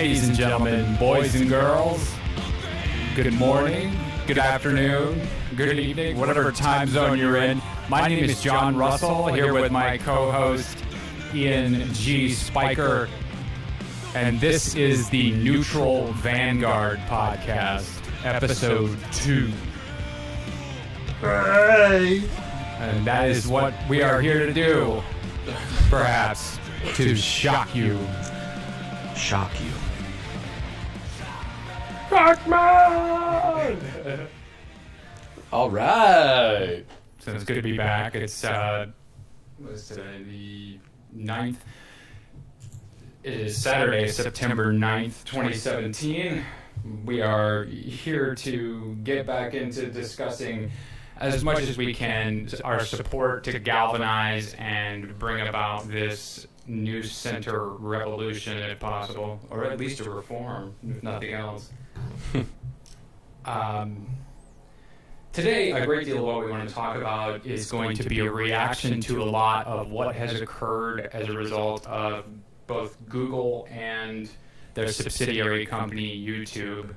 Ladies and gentlemen, boys and girls, good morning, good afternoon, good evening, whatever time zone you're in. My name is John Russell, here with my co-host Ian G. Spiker, and this is the Neutral Vanguard podcast, episode 2. Hey. And that is what we are here to do, perhaps, to shock you. Shock you. Rockman! All right. So it's good to be back. It's what's today? The 9th. It is Saturday, September 9th, 2017. We are here to get back into discussing as much as we can our support to galvanize and bring about this news center revolution, if possible, or at least a reform, if nothing else. Today, a great deal of what we want to talk about is going to be a reaction to a lot of what has occurred as a result of both Google and their subsidiary company, YouTube.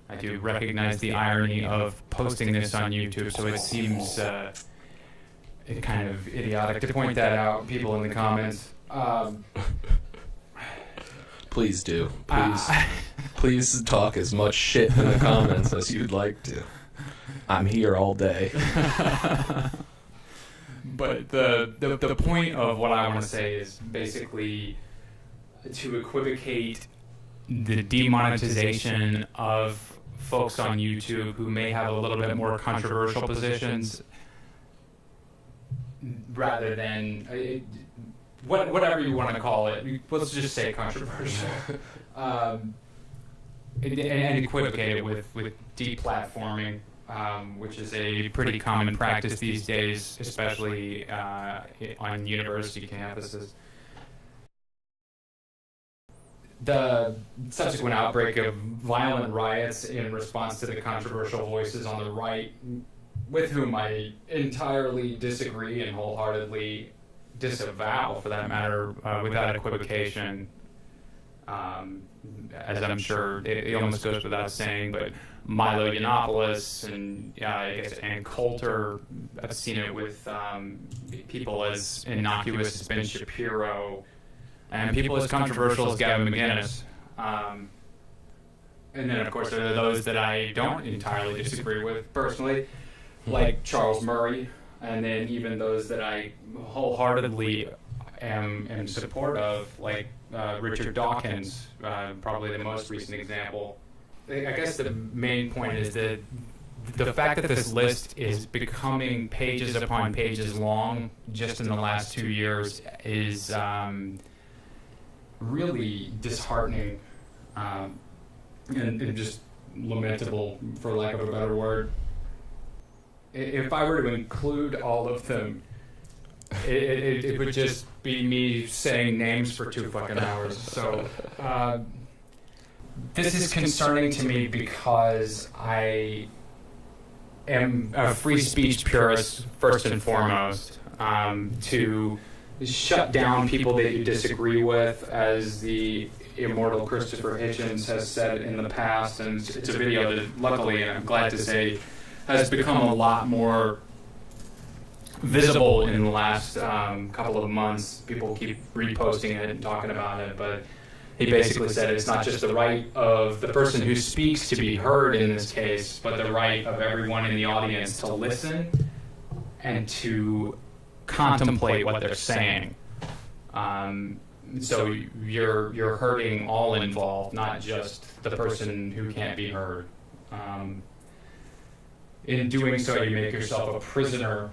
I do recognize the irony of posting this on YouTube, so it seems kind of idiotic to point that out, people in the comments. Please do. Please talk as much shit in the comments as you'd like to. I'm here all day. But the point of what I want to say is basically to equivocate the demonetization of folks on YouTube who may have a little bit more controversial positions, rather than whatever you want to call it. Let's just say controversial, and equivocate it with deplatforming, which is a pretty common practice these days, especially on university campuses. The subsequent outbreak of violent riots in response to the controversial voices on the right, with whom I entirely disagree and wholeheartedly disavow, for that matter, without equivocation, as I'm sure it almost goes without saying, but Milo Yiannopoulos and I guess and Coulter, I've seen it with people as innocuous as Ben Shapiro, and people as controversial as Gavin McInnes. And then, of course, there are those that I don't entirely disagree with personally, like Charles Murray, and then even those that I wholeheartedly am in support of, like Richard Dawkins, probably the most recent example. I guess the main point is that the fact that this list is becoming pages upon pages long just in the last 2 years is really disheartening and just lamentable, for lack of a better word. If I were to include all of them, it would just be me saying names for 2 fucking hours. So this is concerning to me because I am a free speech purist first and foremost. To shut down people that you disagree with, as the immortal Christopher Hitchens has said in the past, and it's a video that, luckily, I'm glad to say, has become a lot more visible in the last couple of months. People keep reposting it and talking about it, but he basically said it's not just the right of the person who speaks to be heard in this case, but the right of everyone in the audience to listen and to contemplate what they're saying. So you're hurting all involved, not just the person who can't be heard. In doing so, you make yourself a prisoner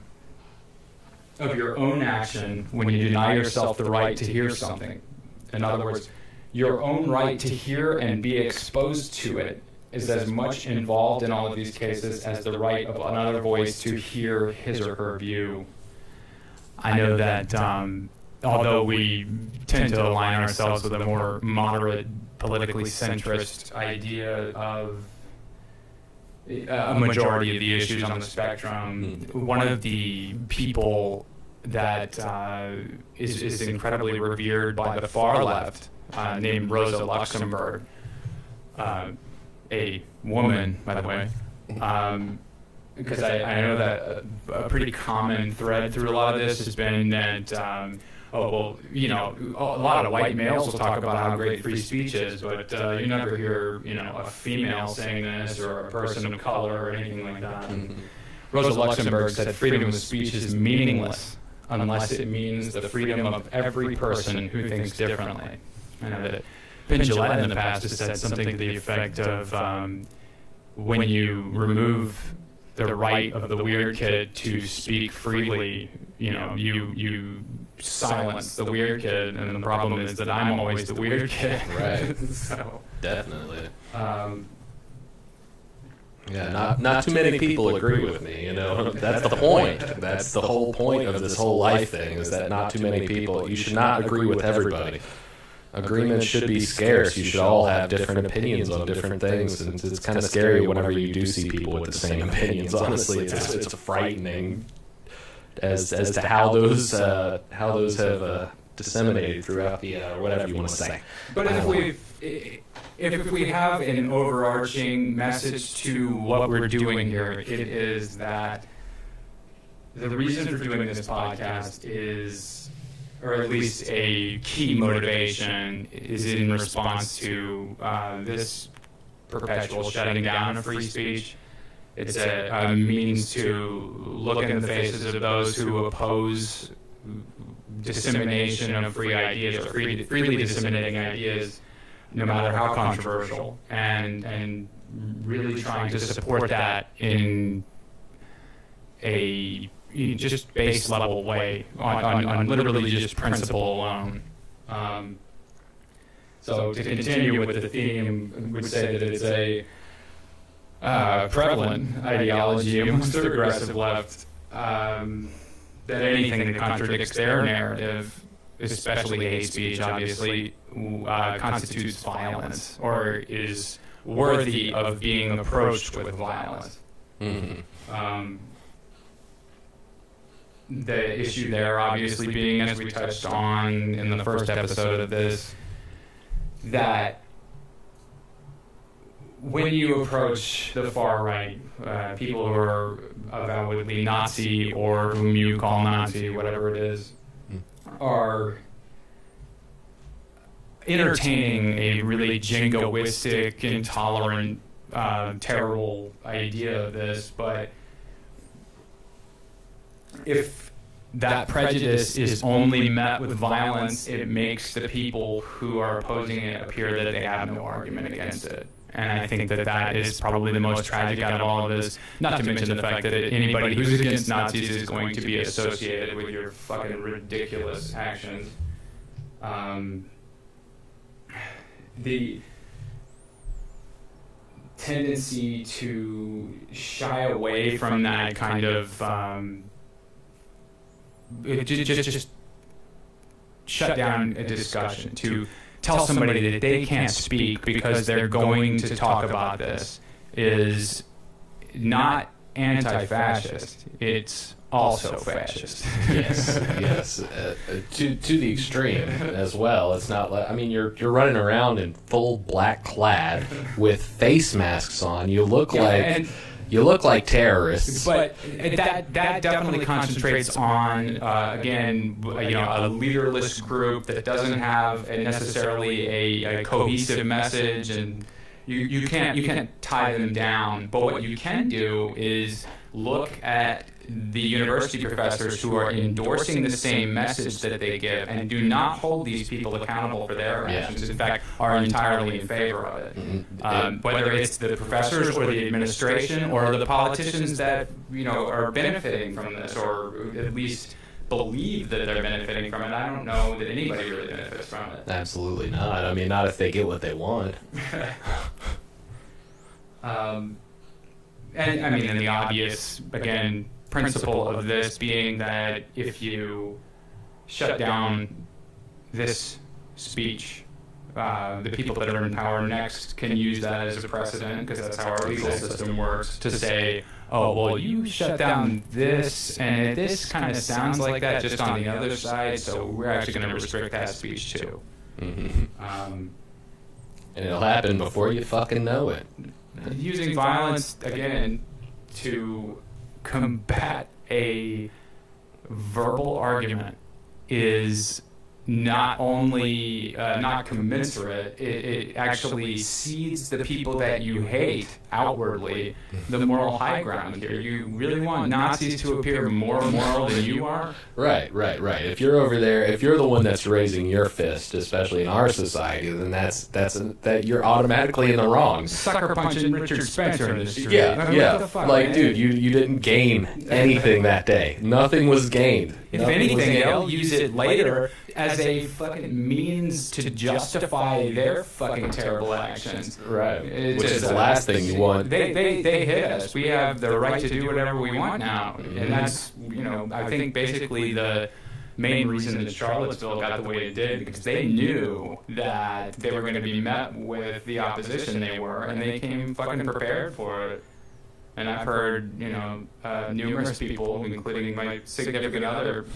of your own action when you deny yourself the right to hear something. In other words, your own right to hear and be exposed to it is as much involved in all of these cases as the right of another voice to hear his or her view. I know that although we tend to align ourselves with a more moderate, politically centrist idea of a majority of the issues on the spectrum, one of the people that is incredibly revered by the far left named Rosa Luxemburg, a woman, by the way, because I know that a pretty common thread through a lot of this has been that, a lot of white males will talk about how great free speech is, but you never hear, a female saying this or a person of color or anything like that. Rosa Luxemburg said freedom of speech is meaningless unless it means the freedom of every person who thinks differently. I know that Ben Gillette in the past has said something to the effect of when you remove the right of the weird kid to speak freely, you silence the weird kid, and the problem is that I'm always the weird kid. Right. So definitely. Not too many people agree with me, That's the point. That's the whole point of this whole life thing, is that not too many people. You should not agree with everybody. Agreement should be scarce. You should all have different opinions on different things, and it's kind of scary whenever you do see people with the same opinions. Honestly, it's frightening as to how those have disseminated throughout the whatever you want to say. But if we have an overarching message to what we're doing here, it is that the reason for doing this podcast is, or at least a key motivation, is in response to this perpetual shutting down of free speech. It's a means to look in the faces of those who oppose dissemination of free ideas, or freely disseminating ideas, no matter how controversial, and really trying to support that in a just base level way, on literally just principle alone. So to continue with the theme, I would say that it's a prevalent ideology amongst the progressive left, that anything that contradicts their narrative, especially hate speech, obviously, constitutes violence, or is worthy of being approached with violence. Mm-hmm. The issue there, obviously, being, as we touched on in the first episode of this, that when you approach the far right, people who are avowedly Nazi, or whom you call Nazi, whatever it is, are entertaining a really jingoistic, intolerant, terrible idea of this, but if that prejudice is only met with violence, it makes the people who are opposing it appear that they have no argument against it. And I think that is probably the most tragic out of all of this. Not to mention the fact that anybody who's against Nazis is going to be associated with your fucking ridiculous actions. The tendency to shy away from that kind of just shut down a discussion, to tell somebody that they can't speak because they're going to talk about this, is not anti-fascist. It's also fascist. Yes. To the extreme as well. It's not like, you're running around in full black clad with face masks on. You look like terrorists. But that definitely concentrates on, again, a leaderless group that doesn't have necessarily a cohesive message, and you can't tie them down. But what you can do is look at the university professors who are endorsing the same message that they give, and do not hold these people accountable for their actions. In fact, are entirely in favor of it. Mm-hmm. Whether it's the professors or the administration or the politicians that are benefiting from this, or at least believe that they're benefiting from it. I don't know that anybody really benefits from it. Absolutely not. Not if they get what they want. And the obvious, again, principle of this being that if you shut down this speech, the people that are in power next can use that as a precedent, because that's how our legal system works, to say, oh, well, you shut down this, and this kind of sounds like that just on the other side, so we're actually going to restrict that speech too. And it'll happen before you fucking know it. Using violence, again, to combat a verbal argument is not only not commensurate, it actually seeds the people that you hate outwardly the moral high ground here. You really want Nazis to appear more moral than you are? Right. If you're over there, if you're the one that's raising your fist, especially in our society, then that you're automatically in the wrong. Sucker punching Richard Spencer in the street. Yeah. What the fuck, Like, man? dude, you didn't gain anything that day. Nothing was gained. If anything, they'll use it later as a fucking means to justify their fucking terrible actions. Right. Which is the last thing you want. They hit us. We have the right to do whatever we want now. And that's, I think basically the main reason that Charlottesville got the way it did, because they knew that they were going to be met with the opposition they were, and they came fucking prepared for it. And I've heard, numerous people, including my significant other,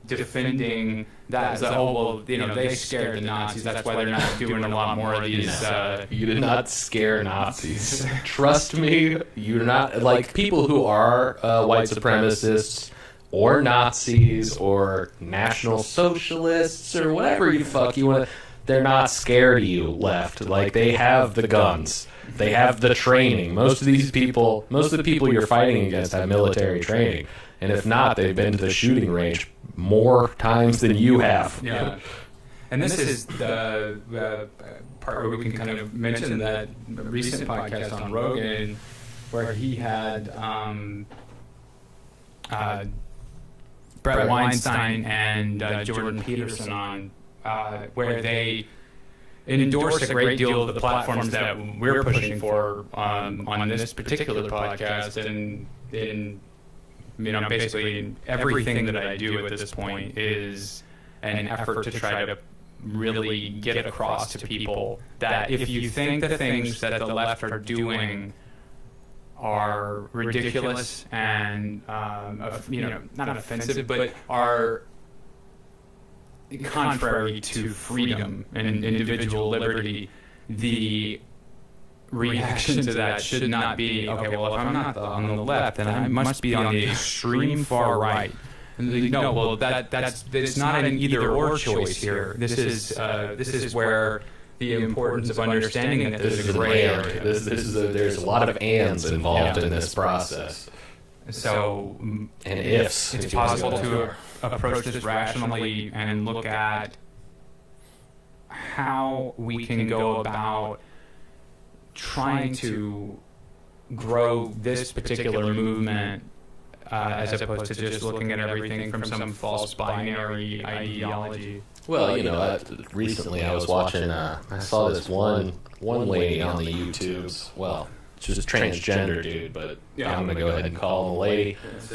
defending that as they scared the Nazis. That's why they're not doing a lot more of these. You did not scare Nazis. Trust me, you're not, like, people who are white supremacists or Nazis or National Socialists or whatever you fuck you want. They're not scared of you left. Like, they have the guns. They have the training. Most of the people you're fighting against have military training. And if not, they've been to the shooting range more times than you have. Yeah. And this is the part where we can kind of mention that recent podcast on Rogan where he had Brett Weinstein and Jordan Peterson on, where they endorsed a great deal of the platforms that we're pushing for on this particular podcast, and basically everything that I do at this point is an effort to try to really get across to people that if you think the things that the left are doing are ridiculous and not offensive, but are contrary to freedom and individual liberty, the reaction to that should not be, okay, well, if I'm not on the left, then I must be on the extreme far right. No, well, that's not an either-or choice here. This is where the importance of understanding that there's a gray area. There's a lot of ands involved in this process. So, and ifs. It's possible to approach this rationally and look at how we can go about trying to grow this particular movement as opposed to just looking at everything from some false binary ideology. Well, recently I was watching, I saw this one lady on the YouTubes. Well, she was a transgender dude, but I'm going to go ahead and call him a lady. It's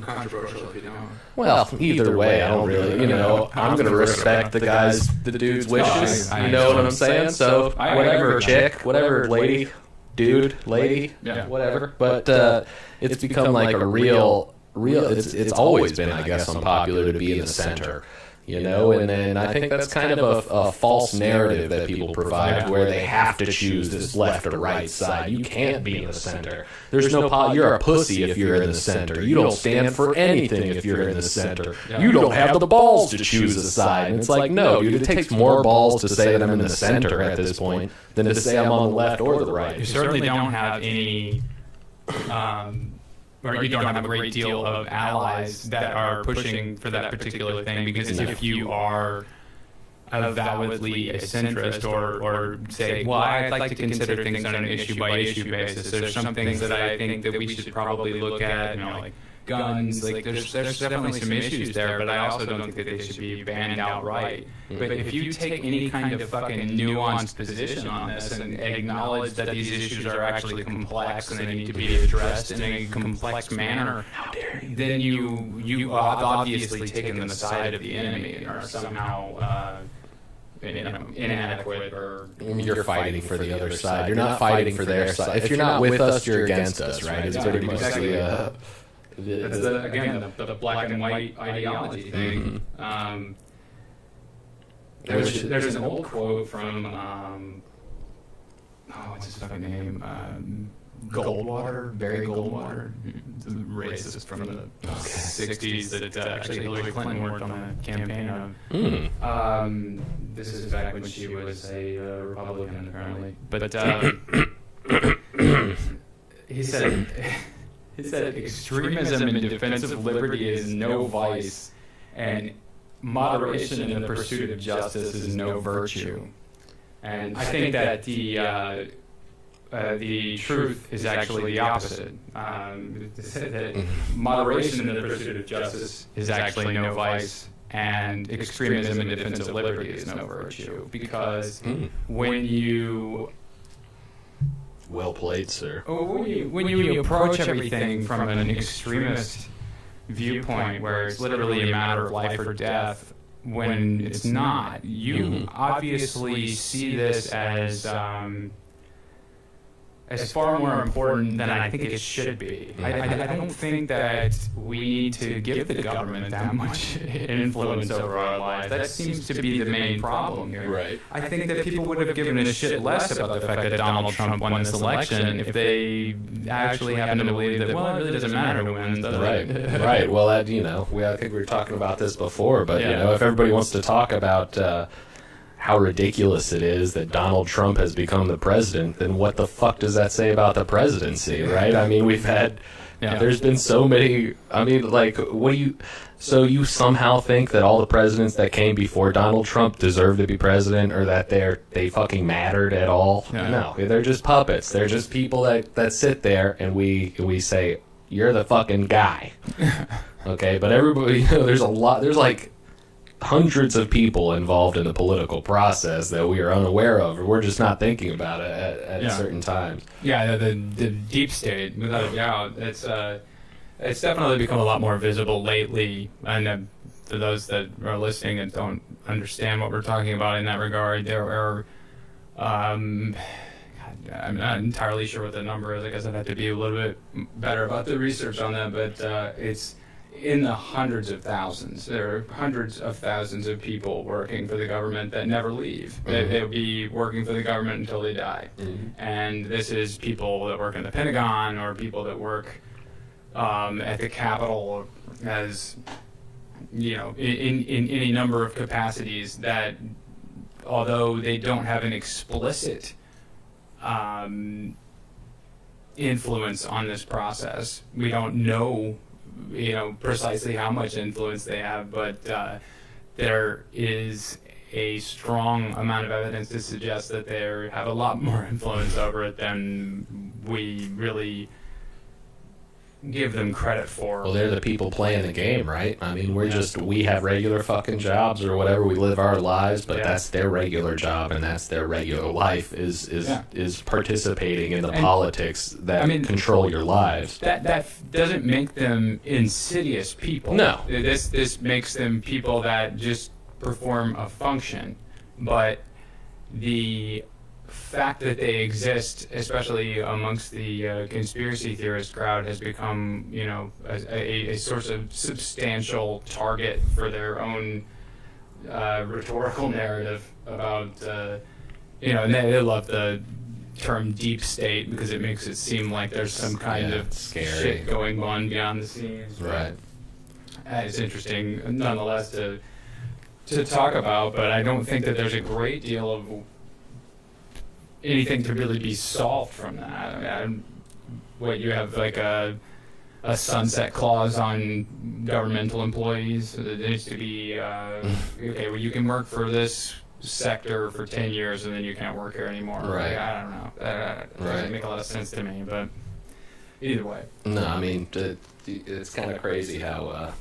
controversial if you don't. Well, either way, I don't really, I'm going to respect the dude's wishes. You know what I'm saying? So, whatever chick, whatever lady, dude, lady, whatever. But it's become like a real. It's always been, I guess, unpopular to be in the center. And then I think that's kind of a false narrative that people provide, where they have to choose this left or right side. You can't be in the center. There's no you're a pussy if you're in the center. You don't stand for anything if you're in the center. You don't have the balls to choose a side. And it's like, no, dude, it takes more balls to say that I'm in the center at this point than to say I'm on the left or the right. You certainly don't have any... or you don't have a great deal of allies that are pushing for that particular thing, because if you are avowedly a centrist or say, well, I'd like to consider things on an issue-by-issue basis, there's some things that I think that we should probably look at, like guns, like there's definitely some issues there, but I also don't think that they should be banned outright. But if you take any kind of fucking nuanced position on this and acknowledge that these issues are actually complex and they need to be addressed in a complex manner, then you have obviously taken the side of the enemy and are somehow inadequate, or you're fighting for the other side. You're not fighting for their side. If you're not with us, you're against us, right? It's pretty much that's the black and white ideology thing. There's an old quote from what's his fucking name? Goldwater, Barry Goldwater, the racist from the 60s that actually Hillary Clinton worked on the campaign of. This is back when she was a Republican, apparently. But he said extremism in defense of liberty is no vice, and moderation in the pursuit of justice is no virtue. And I think that the truth is actually the opposite. That moderation in the pursuit of justice is actually no vice, and extremism in defense of liberty is no virtue. Because when you... Well played, sir. When you approach everything from an extremist viewpoint, where it's literally a matter of life or death, when it's not, you obviously see this as far more important than I think it should be. I don't think that we need to give the government that much influence over our lives. That seems to be the main problem here. Right. I think that people would have given a shit less about the fact that Donald Trump won this election if they actually happen to believe that, well, it really doesn't matter who wins, does it? Right. Well, I think we were talking about this before, but if everybody wants to talk about how ridiculous it is that Donald Trump has become the president, then what the fuck does that say about the presidency, right? I mean, we've had, there's been so many, so you somehow think that all the presidents that came before Donald Trump deserve to be president, or that they fucking mattered at all? Yeah. No, they're just puppets. They're just people that sit there and we say, you're the fucking guy. Okay, but everybody, there's like hundreds of people involved in the political process that we are unaware of, or we're just not thinking about it at certain times. Yeah, the deep state, without a doubt, it's definitely become a lot more visible lately. And for those that are listening and don't understand what we're talking about in that regard, there are, I'm not entirely sure what the number is. I guess I'd have to be a little bit better about the research on that, but it's in the hundreds of thousands. There are hundreds of thousands of people working for the government that never leave. They'll be working for the government until they die. And this is people that work in the Pentagon, or people that work at the Capitol, as in any number of capacities, that although they don't have an explicit influence on this process, we don't know precisely how much influence they have, but there is a strong amount of evidence to suggest that they have a lot more influence over it than we really give them credit for. Well, they're the people playing the game, right? I mean, we have regular fucking jobs or whatever, we live our lives, but that's their regular job, and that's their regular life is participating in the politics that control your lives. That doesn't make them insidious people. No. This makes them people that just perform a function, but the fact that they exist, especially amongst the conspiracy theorist crowd, has become, a source of substantial target for their own rhetorical narrative about, and they love the term deep state because it makes it seem like there's some kind of scary shit going on beyond the scenes. Right. It's interesting, nonetheless, to talk about, but I don't think that there's a great deal of anything to really be solved from that. What you have, like a sunset clause on governmental employees. There needs to be okay, well, you can work for this sector for 10 years and then you can't work here anymore. Right. Like, I don't know. That doesn't make a lot of sense to me, but either way. No, I mean, it's kind of crazy how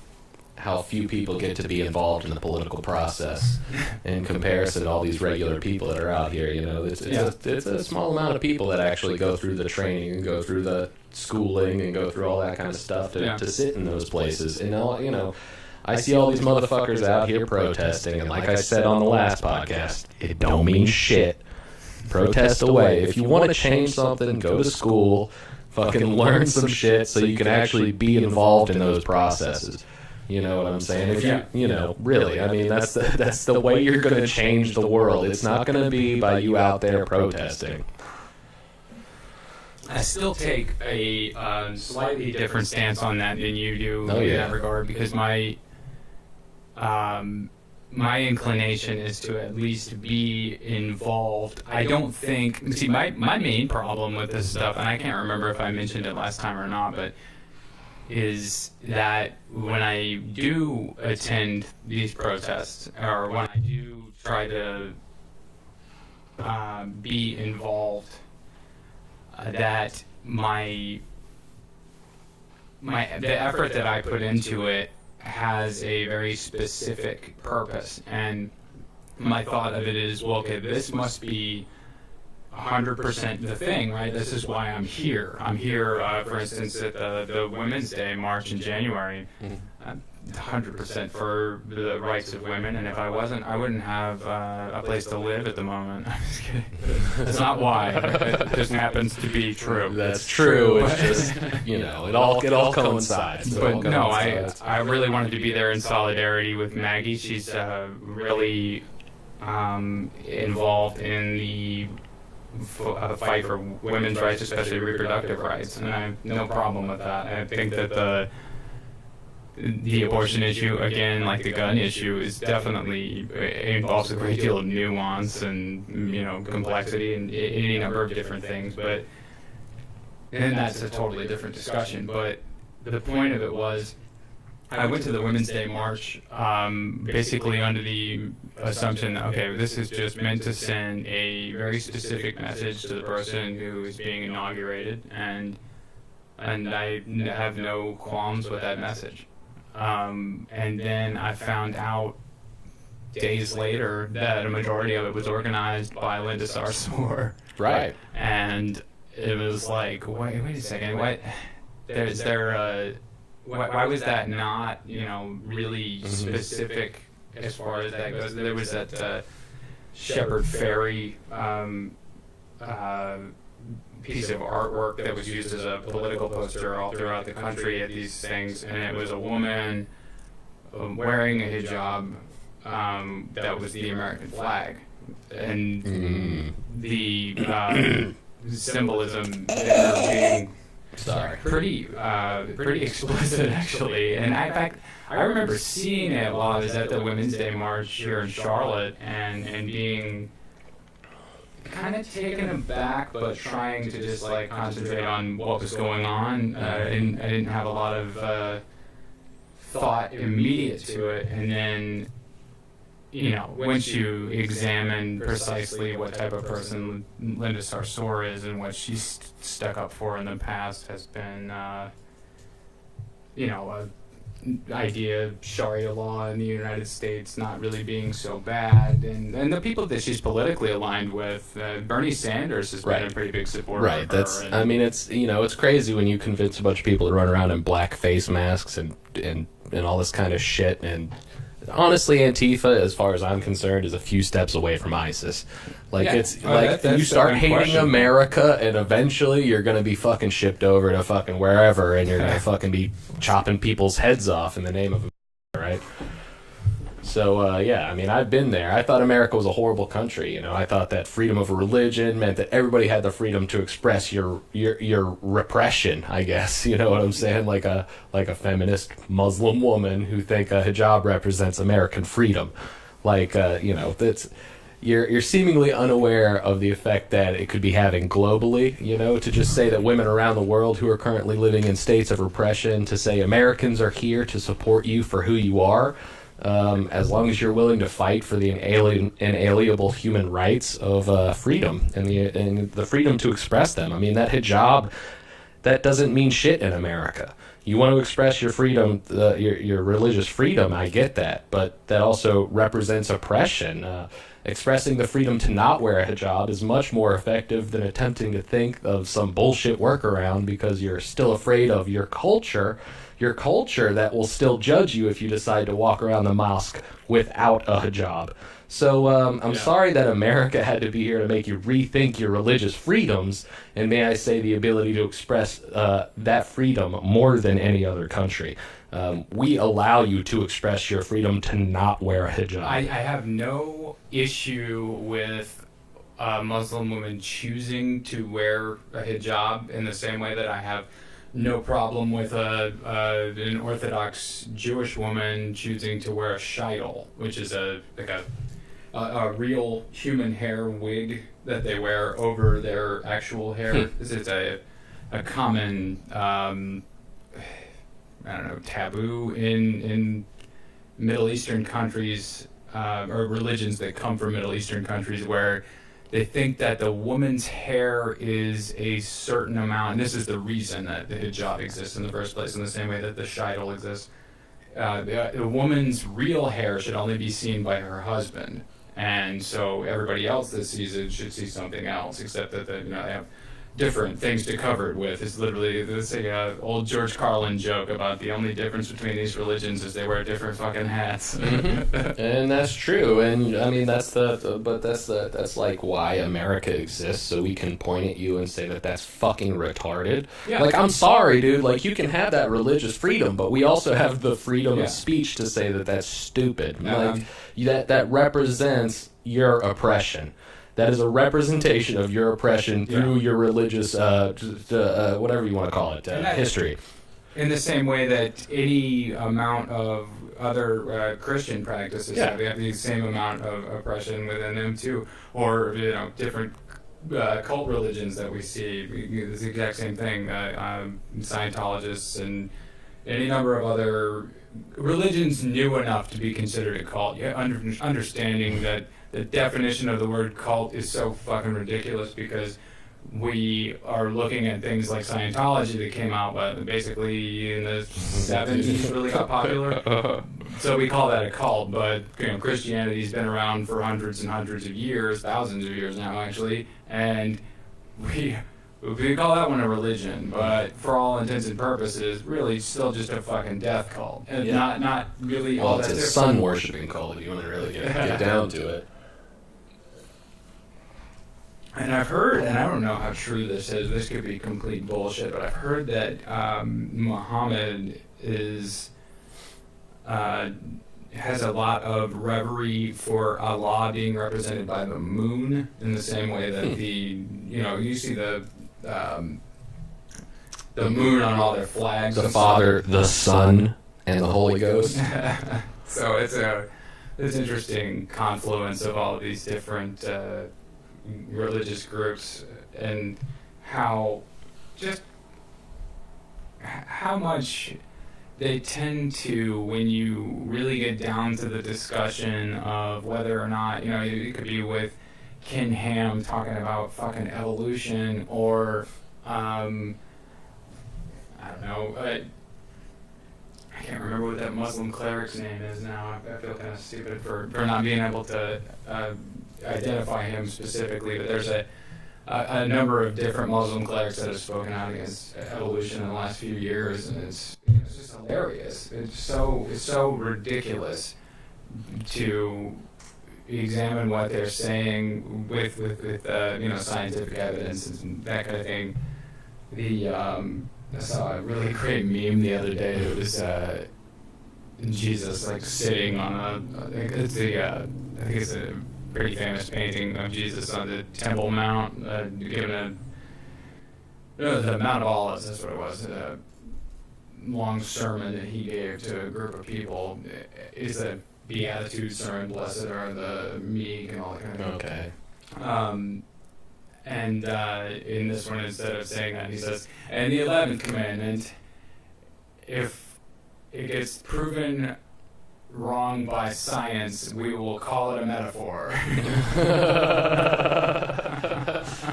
few people get to be involved in the political process in comparison to all these regular people that are out here. It's a small amount of people that actually go through the training and go through the schooling and go through all that kind of stuff to sit in those places. And I see all these motherfuckers out here protesting, and like I said on the last podcast, it don't mean shit. Protest away. If you want to change something, go to school, fucking learn some shit so you can actually be involved in those processes. You know what I'm saying? If you know, really, I mean, that's the way you're going to change the world. It's not going to be by you out there protesting. I still take a slightly different stance on that than you do in that regard, because my inclination is to at least be involved. I don't think... See, my main problem with this stuff, and I can't remember if I mentioned it last time or not, but is that when I do attend these protests, or when I do try to be involved, that the effort that I put into it has a very specific purpose, and my thought of it is, well, okay, this must be 100% the thing, right? This is why I'm here. I'm here, for instance, at the Women's Day March in January. 100% for the rights of women, and if I wasn't, I wouldn't have a place to live at the moment. I'm just kidding. That's not why. It just happens to be true. That's true. It's just, you know, it all coincides. But no, I really wanted to be there in solidarity with Maggie. She's really involved in the fight for women's rights, especially reproductive rights, and I have no problem with that. I think that the abortion issue, again, like the gun issue, is definitely involves a great deal of nuance and, you know, complexity and any number of different things, and that's a totally different discussion. But the point of it was, I went to the Women's Day March basically under the assumption that, okay, this is just meant to send a very specific message to the person who is being inaugurated, and I have no qualms with that message. And then I found out days later that a majority of it was organized by Linda Sarsour. Right. And it was like, wait a second, why was that not, you know, really specific as far as that goes? There was that Shepard Fairey piece of artwork that was used as a political poster all throughout the country at these things, and it was a woman wearing a hijab that was the American flag, and the symbolism there being pretty explicit, actually. And in fact, I remember seeing it while I was at the Women's Day March here in Charlotte, and being kind of taken aback, but trying to just like concentrate on what was going on. I didn't have a lot of thought immediate to it, and then, you know, once you examine precisely what type of person Linda Sarsour is and what she's stuck up for in the past has been, you know, idea of Sharia law in the United States not really being so bad, and the people that she's politically aligned with, Bernie Sanders has been a pretty big supporter of her. I mean, it's, you know, it's crazy when you convince a bunch of people to run around in black face masks and all this kind of shit. And honestly, Antifa, as far as I'm concerned, is a few steps away from ISIS. Like, it's like you start hating America, and eventually you're gonna be fucking shipped over to fucking wherever, and you're gonna fucking be chopping people's heads off in the name of America, right? So yeah, I mean, I've been there. I thought America was a horrible country. You know, I thought that freedom of religion meant that everybody had the freedom to express your repression, I guess. You know what I'm saying? Like a feminist Muslim woman who think a hijab represents American freedom. Like, you know, that's you're seemingly unaware of the effect that it could be having globally. You know, to just say that women around the world who are currently living in states of repression, to say Americans are here to support you for who you are. As long as you're willing to fight for the inalienable human rights of freedom and the freedom to express them. I mean, that hijab, that doesn't mean shit in America. You want to express your freedom, your religious freedom, I get that, but that also represents oppression. Expressing the freedom to not wear a hijab is much more effective than attempting to think of some bullshit workaround because you're still afraid of your culture that will still judge you if you decide to walk around the mosque without a hijab. So I'm sorry that America had to be here to make you rethink your religious freedoms, and may I say the ability to express that freedom more than any other country. We allow you to express your freedom to not wear a hijab. I have no issue with a Muslim woman choosing to wear a hijab in the same way that I have no problem with an Orthodox Jewish woman choosing to wear a sheitel, which is a real human hair wig that they wear over their actual hair. This is a common taboo in Middle Eastern countries, or religions that come from Middle Eastern countries, where they think that the woman's hair is a certain amount, and this is the reason that the hijab exists in the first place, in the same way that the sheitel exists. The woman's real hair should only be seen by her husband, and so everybody else that sees it should see something else, except that they have different things to cover it with. It's literally old George Carlin joke about the only difference between these religions is they wear different fucking hats. Mm-hmm. And that's true. And I mean that's like why America exists, so we can point at you and say that that's fucking retarded. Yeah. Like, I'm sorry, dude. Like, you can have that religious freedom, but we also have the freedom of speech to say that that's stupid. Like, that represents your oppression. That is a representation of your oppression through your religious, whatever you want to call it, history. In the same way that any amount of other Christian practices have the same amount of oppression within them too, or different cult religions that we see. It's the exact same thing. Scientologists and any number of other religions new enough to be considered a cult. Understanding that the definition of the word cult is so fucking ridiculous, because we are looking at things like Scientology that came out basically in the 70s, really got popular. So we call that a cult, but Christianity's been around for hundreds and hundreds of years, thousands of years now actually, and we call that one a religion, but for all intents and purposes, really still just a fucking death cult, and not really all that. Well, it's a sun worshipping cult if you want to really get down to it. And I've heard, and I don't know how true this is, this could be complete bullshit, but I've heard that Muhammad has a lot of reverie for Allah being represented by the moon, in the same way that you see the moon on all their flags. The Father, the Son, and the Holy Ghost. So it's this interesting confluence of all of these different religious groups, and how much they tend to, when you really get down to the discussion of whether or not, it could be with Ken Ham talking about fucking evolution, or I don't know, I can't remember what that Muslim cleric's name is now. I feel kind of stupid for not being able to identify him specifically, but there's a number of different Muslim clerics that have spoken out against evolution in the last few years, and it's just hilarious. It's so ridiculous to examine what they're saying with scientific evidence and that kind of thing. I saw a really great meme the other day. It was Jesus sitting on I think it's a pretty famous painting of Jesus on the Temple Mount, giving the Mount of Olives. That's what it was. A long sermon that he gave to a group of people. It's a beatitude sermon. Blessed are the meek and all that kind of thing. Okay. And in this one, instead of saying that, he says, "And the 11th commandment, if it gets proven wrong by science, we will call it a metaphor."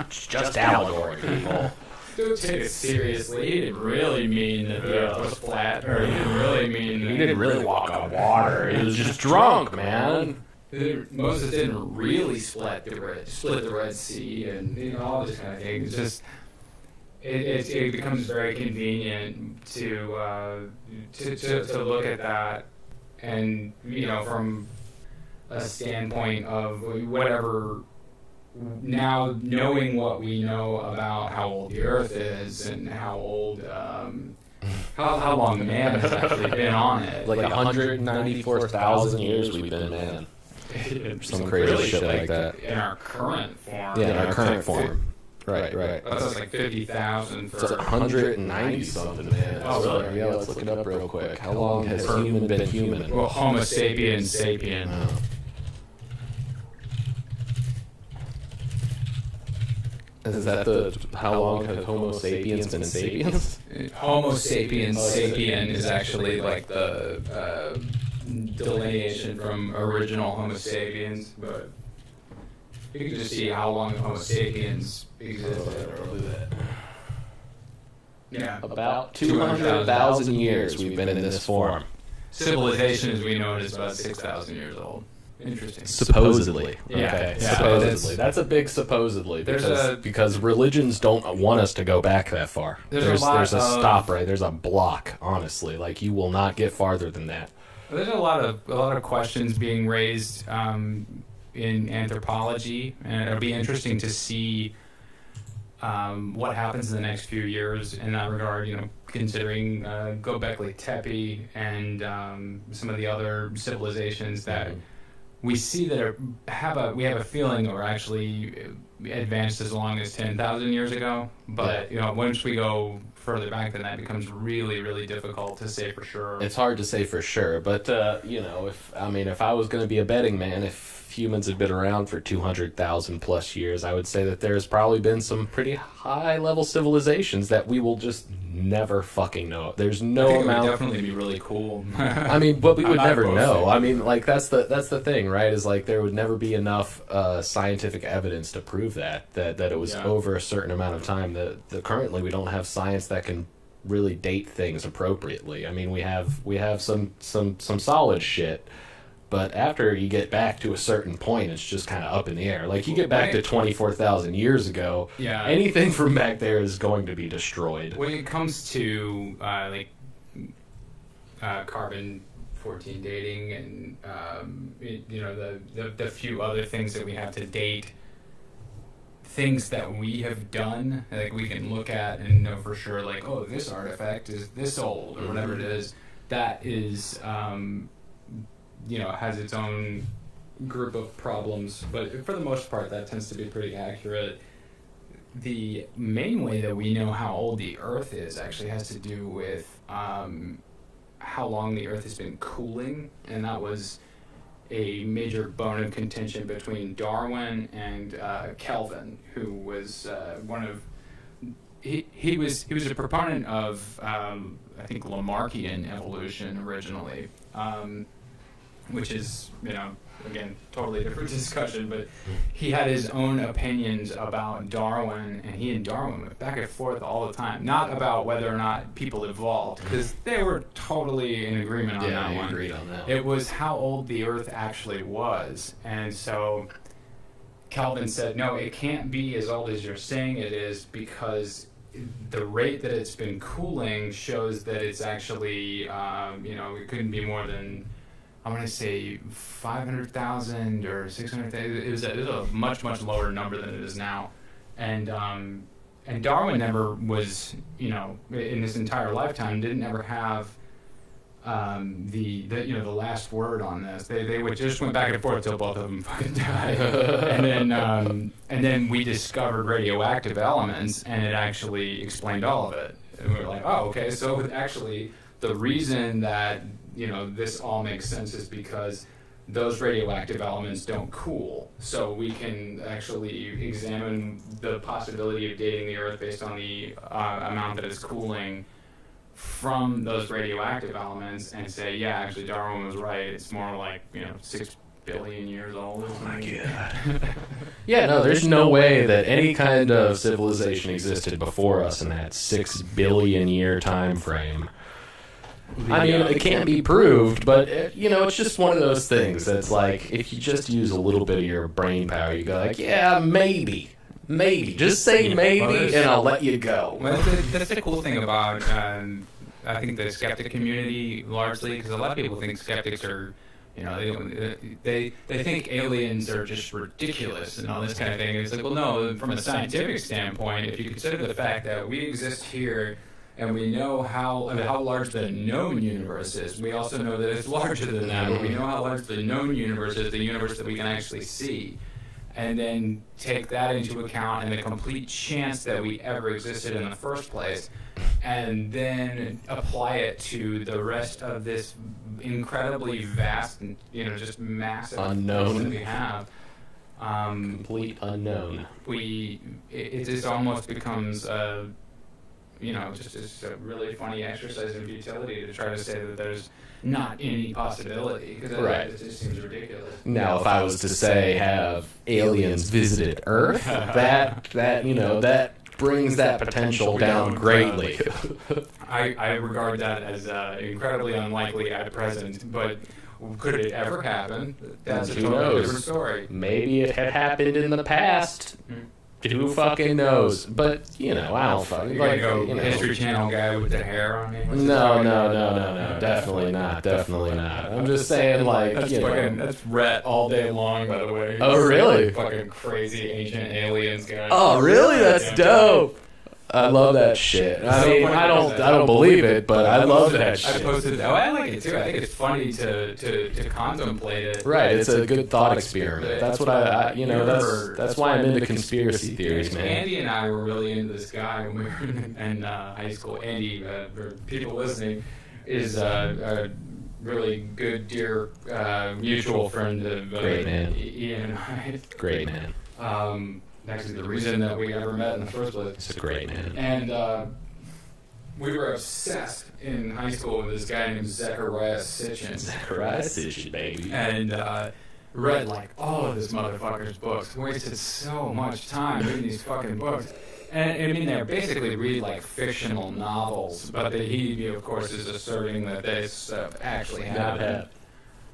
Just allegory, people. Don't take it seriously. He didn't really mean that the earth was flat, or he didn't really mean that... He didn't really walk on water. He was just drunk, man. Moses didn't really split the Red Sea, and all this kind of thing. It's just it becomes very convenient to look at that, and from a standpoint of whatever. Now, knowing what we know about how old the Earth is and how old, how long man has actually been on it, like 194,000 years we've been man. Some crazy really shit like that. In our current form. Yeah, in our current form. Right. That's like 50,000 for... It's 190 something, man. Oh, really? Yeah, let's look it up real quick. How long has human been human? Well, Homo sapiens sapien. Oh. Is that how long has Homo sapiens been sapiens? Homo sapiens sapien is actually like the delineation from original Homo sapiens, but you can just see how long Homo sapiens existed. Yeah, About 200,000 years we've been in this form. Civilization as we know it is about 6,000 years old. Interesting. Supposedly. Yeah. Okay. Yeah. Supposedly. That's a big supposedly. There's Because religions don't want us to go back that far. There's a stop, right? There's a block, honestly. Like, you will not get farther than that. There's a lot of questions being raised in anthropology, and it'll be interesting to see what happens in the next few years in that regard. You know, considering Göbekli Tepe and some of the other civilizations that we see that we have a feeling are actually advanced as long as 10,000 years ago. But you know, once we go further back than that, it becomes really, really difficult to say for sure. It's hard to say for sure, but you know, if I was going to be a betting man, if humans had been around for 200,000 plus years, I would say that there's probably been some pretty high level civilizations that we will just never fucking know. There's no I think amount. It would definitely be really cool. I mean, but we would never know. Boasting. I mean, like that's the thing, right? Is like there would never be enough scientific evidence to prove that it was over a certain amount of time. That currently we don't have science that can really date things appropriately. I mean, we have some solid shit. But after you get back to a certain point, it's just kind of up in the air. Like, you get back to 24,000 years ago, anything from back there is going to be destroyed. When it comes to, carbon-14 dating and, you know, the few other things that we have to date, things that we have done, like, we can look at and know for sure, like, oh, this artifact is this old, or whatever it is, that is... you know, has its own group of problems, but for the most part, that tends to be pretty accurate. The main way that we know how old the Earth is actually has to do with how long the Earth has been cooling, and that was a major bone of contention between Darwin and Kelvin, who was he was a proponent of I think Lamarckian evolution originally. Which is, you know, again, totally different discussion, but he had his own opinions about Darwin, and he and Darwin went back and forth all the time. Not about whether or not people evolved, because they were totally in agreement on that one. Agreed on that. It was how old the Earth actually was, and so Kelvin said, no, it can't be as old as you're saying it is, because the rate that it's been cooling shows that it's actually, you know, it couldn't be more than... I want to say 500,000 or 600,000. It was a much, much lower number than it is now. And Darwin never was, you know, in his entire lifetime, didn't ever have the last word on this. They would just went back and forth till both of them fucking died. and then we discovered radioactive elements, and it actually explained all of it. And we were like, oh, okay, so actually the reason that, you know, this all makes sense is because those radioactive elements don't cool. So we can actually examine the possibility of dating the Earth based on the amount that it's cooling from those radioactive elements and say, yeah, actually Darwin was right. It's more like, you know, 6 billion years old. Oh my God. Yeah, no, there's no way that any kind of civilization existed before us in that 6 billion year time frame. I mean, it can't be proved, but, you know, it's just one of those things that's like, if you just use a little bit of your brain power, you go like, yeah, maybe. Just say maybe, and I'll let you go. Well, that's the cool thing about, I think, the skeptic community, largely, because a lot of people think skeptics are You know, they think aliens are just ridiculous and all this kind of thing. It's like, well, no, from a scientific standpoint, if you consider the fact that we exist here and we know how large the known universe is, we also know that it's larger than that, but we know how large the known universe is, the universe that we can actually see. And then take that into account and the complete chance that we ever existed in the first place, and then apply it to the rest of this incredibly vast and, you know, just massive unknown that we have. Complete unknown. It just almost becomes just a really funny exercise in futility to try to say that there's not any possibility, because it just seems ridiculous. Now, if I was to say, have aliens visited Earth, that brings that potential down greatly. I regard that as incredibly unlikely at present, but could it ever happen? That's a totally different story. Maybe it had happened in the past. Who fucking knows? But, I don't fucking... You're gonna go History Channel guy with the hair on me? No. Definitely not. I'm just saying, That's Rhett all day long, by the way. Oh, really? Fucking crazy ancient aliens guy. Oh, really? That's dope. I love that shit. I mean, I don't believe it, but I love that shit. I posted that. I like it too. I think it's funny to contemplate it. Right, it's a good thought experiment. That's what that's why I'm into conspiracy theories, man. Andy and I were really into this guy when we were in high school. Andy, for people listening, is a really good, dear mutual friend of Great man. Ian and I. Great man. Actually, the reason that we ever met in the first place. He's a great man. And we were obsessed in high school with this guy named Zechariah Sitchin. Zechariah Sitchin, baby. And read like all of this motherfucker's books. Wasted so much time reading these fucking books. And I mean, they're basically read like fictional novels, but he, of course, is asserting that this actually happened.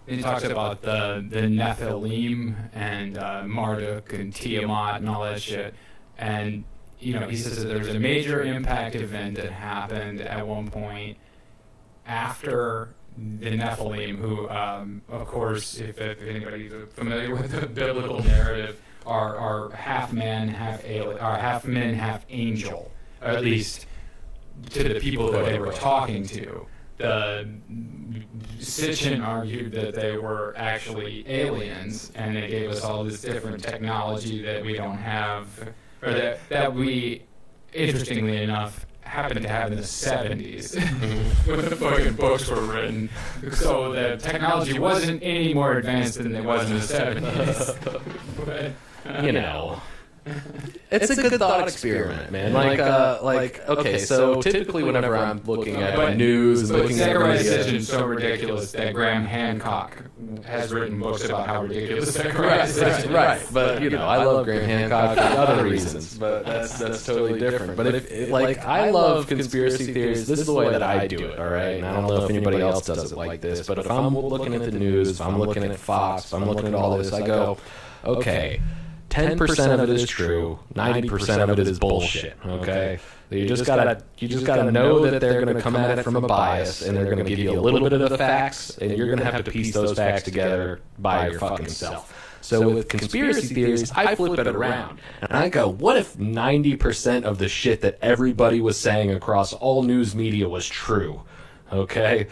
He talks about the Nephilim and Marduk and Tiamat and all that shit. And, he says that there's a major impact event that happened at one point after the Nephilim, who, of course, if anybody's familiar with the biblical narrative, are half man, half alien, or half men, half angel, or at least to the people that they were talking to. The Sitchin argued that they were actually aliens, and they gave us all this different technology that we don't have, or that we, interestingly enough, happened to have in the 70s when the fucking books were written. So the technology wasn't any more advanced than it was in the 70s. But, it's a good thought experiment, man. Okay, so typically whenever I'm looking at news and looking at Zechariah Sitchin is so ridiculous that Graham Hancock has written books about how ridiculous Zechariah Sitchin is. Right, but I love Graham Hancock for other reasons, but that's totally different. But I love conspiracy theories. This is the way that I do it, all right? And I don't know if anybody else does it like this, but if I'm looking at the news, if I'm looking at Fox, if I'm looking at all this, I go, okay, 10% of it is true, 90% of it is bullshit. Okay, you just gotta know that they're gonna come at it from a bias, and they're gonna give you a little bit of the facts, and you're gonna have to piece those facts together by your fucking self. So with conspiracy theories, I flip it around, and I go, what if 90% of the shit that everybody was saying across all news media was true? Okay.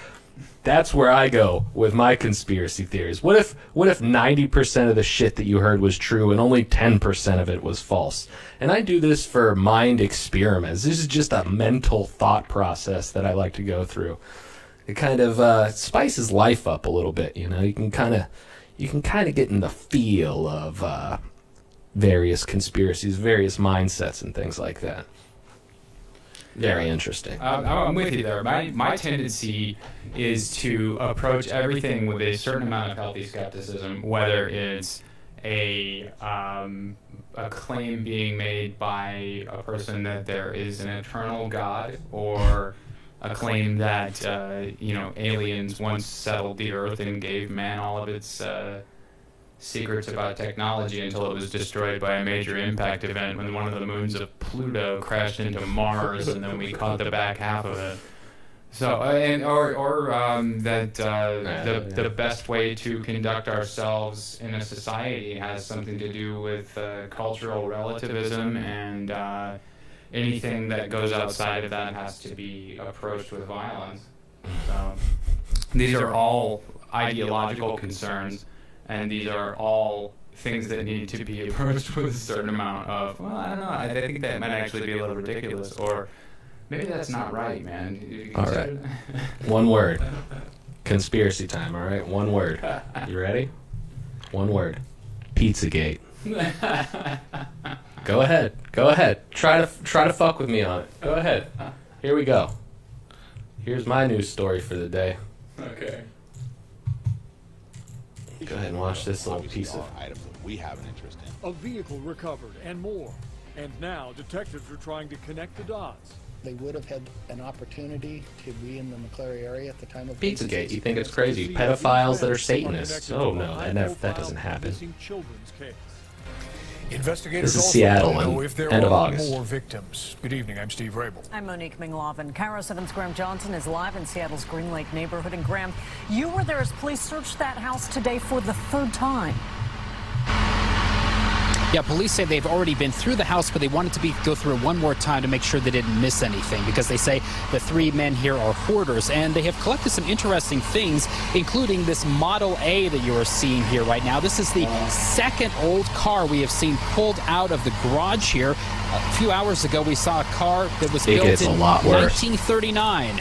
That's where I go with my conspiracy theories. What if 90% of the shit that you heard was true and only 10% of it was false? And I do this for mind experiments. This is just a mental thought process that I like to go through. It kind of spices life up a little bit, You can kind of get in the feel of various conspiracies, various mindsets, and things like that. Very interesting. I'm with you there. My tendency is to approach everything with a certain amount of healthy skepticism, whether it's a claim being made by a person that there is an eternal God, or a claim that aliens once settled the earth and gave man all of its secrets about technology until it was destroyed by a major impact event when one of the moons of Pluto crashed into Mars, and then we caught the back half of it. So, that the best way to conduct ourselves in a society has something to do with cultural relativism, and anything that goes outside of that has to be approached with violence. So, these are all ideological concerns, and these are all things that need to be approached with a certain amount of, well, I don't know, I think that might actually be a little ridiculous, or maybe that's not right, man. All right. One word. Conspiracy time, all right? One word. You ready? One word. Pizzagate. Go ahead. Go ahead. Try to fuck with me on it. Go ahead. Here we go. Here's my news story for the day. Okay. Go ahead and watch this little piece of items that we have an interest in. A vehicle recovered and more. And now detectives are trying to connect the dots. They would have had an opportunity to be in the McClary area at the time of Pizzagate. You think it's crazy? Pedophiles that are Satanists. Oh no, that doesn't happen. Investigators This is also Seattle, want to know if there end of are August. more victims. Good evening, I'm Steve Rabel. I'm Monique Minglavin. Cairo 7's Graham Johnson is live in Seattle's Green Lake neighborhood. And Graham, you were there as police searched that house today for the third time. Yeah, police say they've already been through the house, but they wanted to go through it one more time to make sure they didn't miss anything, because they say the three men here are hoarders, and they have collected some interesting things, including this Model A that you are seeing here right now. This is the second old car we have seen pulled out of the garage here. A few hours ago, we saw a car that was built in 1939.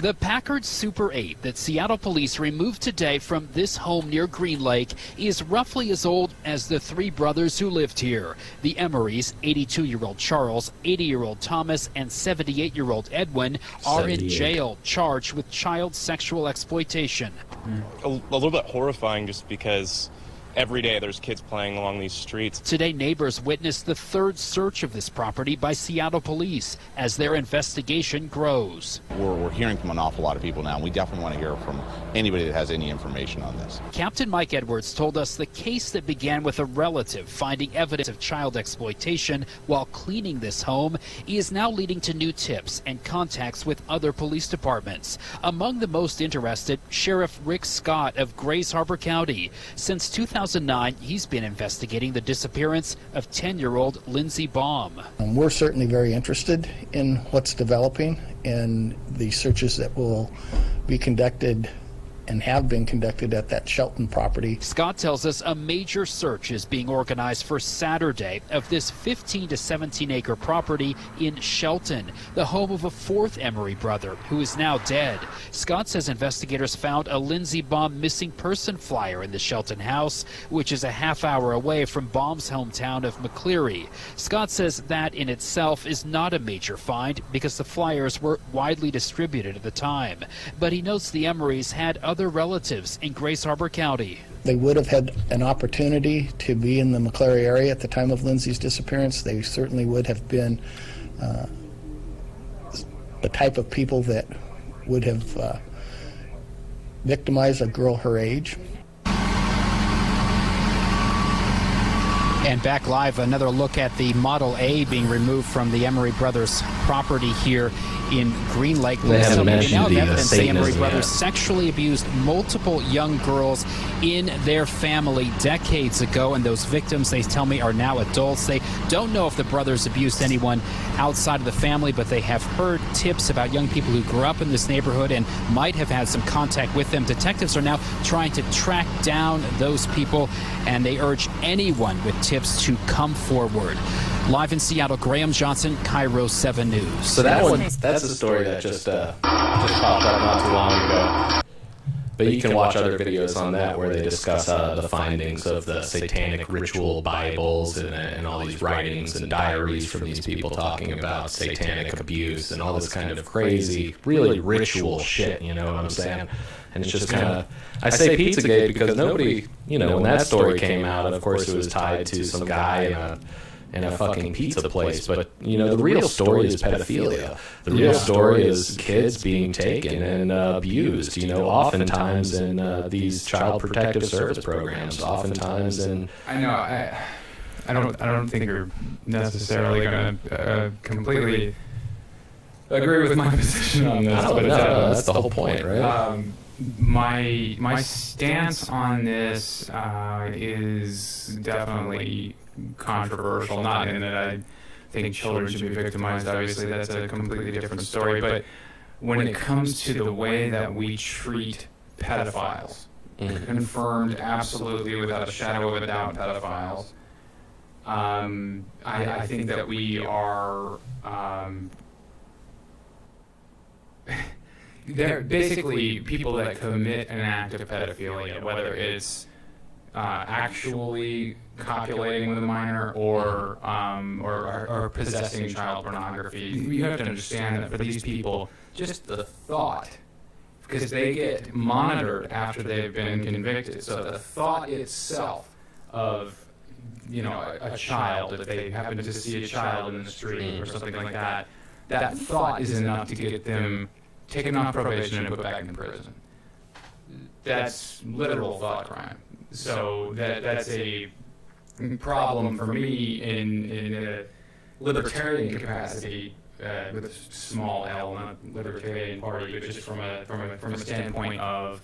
The Packard Super 8 that Seattle police removed today from this home near Green Lake is roughly as old as the three brothers who lived here. The Emorys, 82-year-old Charles, 80-year-old Thomas, and 78-year-old Edwin are in jail, charged with child sexual exploitation. A little bit horrifying, just because every day there's kids playing along these streets. Today, neighbors witnessed the third search of this property by Seattle police as their investigation grows. We're hearing from an awful lot of people now, and we definitely want to hear from anybody that has any information on this. Captain Mike Edwards told us the case that began with a relative finding evidence of child exploitation while cleaning this home is now leading to new tips and contacts with other police departments. Among the most interested, Sheriff Rick Scott of Grays Harbor County. Since 2009, he's been investigating the disappearance of 10-year-old Lindsey Baum. We're certainly very interested in what's developing and the searches that will be conducted and have been conducted at that Shelton property. Scott tells us a major search is being organized for Saturday of this 15 to 17 acre property in Shelton, the home of a fourth Emery brother who is now dead. Scott says investigators found a Lindsey Baum missing person flyer in the Shelton house, which is a half-hour away from Baum's hometown of McCleary. Scott says that in itself is not a major find because the flyers were widely distributed at the time. But he notes the Emerys had other relatives in Grays Harbor County. They would have had an opportunity to be in the McClary area at the time of Lindsey's disappearance. They certainly would have been the type of people that would have victimized a girl her age. And back live, another look at the Model A being removed from the Emery brothers' property here in Green Lake. They haven't mentioned the evidence the Emery Satanism brothers yet. sexually abused multiple young girls in their family decades ago, and those victims, they tell me, are now adults. They don't know if the brothers abused anyone outside of the family, but they have heard tips about young people who grew up in this neighborhood and might have had some contact with them. Detectives are now trying to track down those people, and they urge anyone with tips to come forward. Live in Seattle, Graham Johnson, Cairo 7 News. So that's a story that just popped up not too long ago. But you can watch other videos on that where they discuss the findings of the satanic ritual Bibles and all these writings and diaries from these people talking about satanic abuse and all this kind of crazy, really ritual shit, you know what I'm saying? And it's just kind of, I say Pizzagate because nobody, when that story came out, of course it was tied to some guy in a fucking pizza place, but the real story is pedophilia. The real story is kids being taken and abused, oftentimes in these child protective service programs, oftentimes in... I know, I don't think you're necessarily going to completely agree with my position on this. No, but that's the whole point, right? My stance on this is definitely controversial. Not in that I think children should be victimized. Obviously, that's a completely different story. But when it comes to the way that we treat pedophiles, confirmed absolutely without a shadow of a doubt pedophiles, I think that we are. They're basically people that commit an act of pedophilia, whether it's actually copulating with a minor or possessing child pornography. You have to understand that for these people, just the thought, because they get monitored after they've been convicted, so the thought itself of a child, if they happen to see a child in the street or something like that, that thought is enough to get them taken off probation and put back in prison. That's literal thought crime. So that's a problem for me in a libertarian capacity, with a small L, not libertarian party, but just from a standpoint of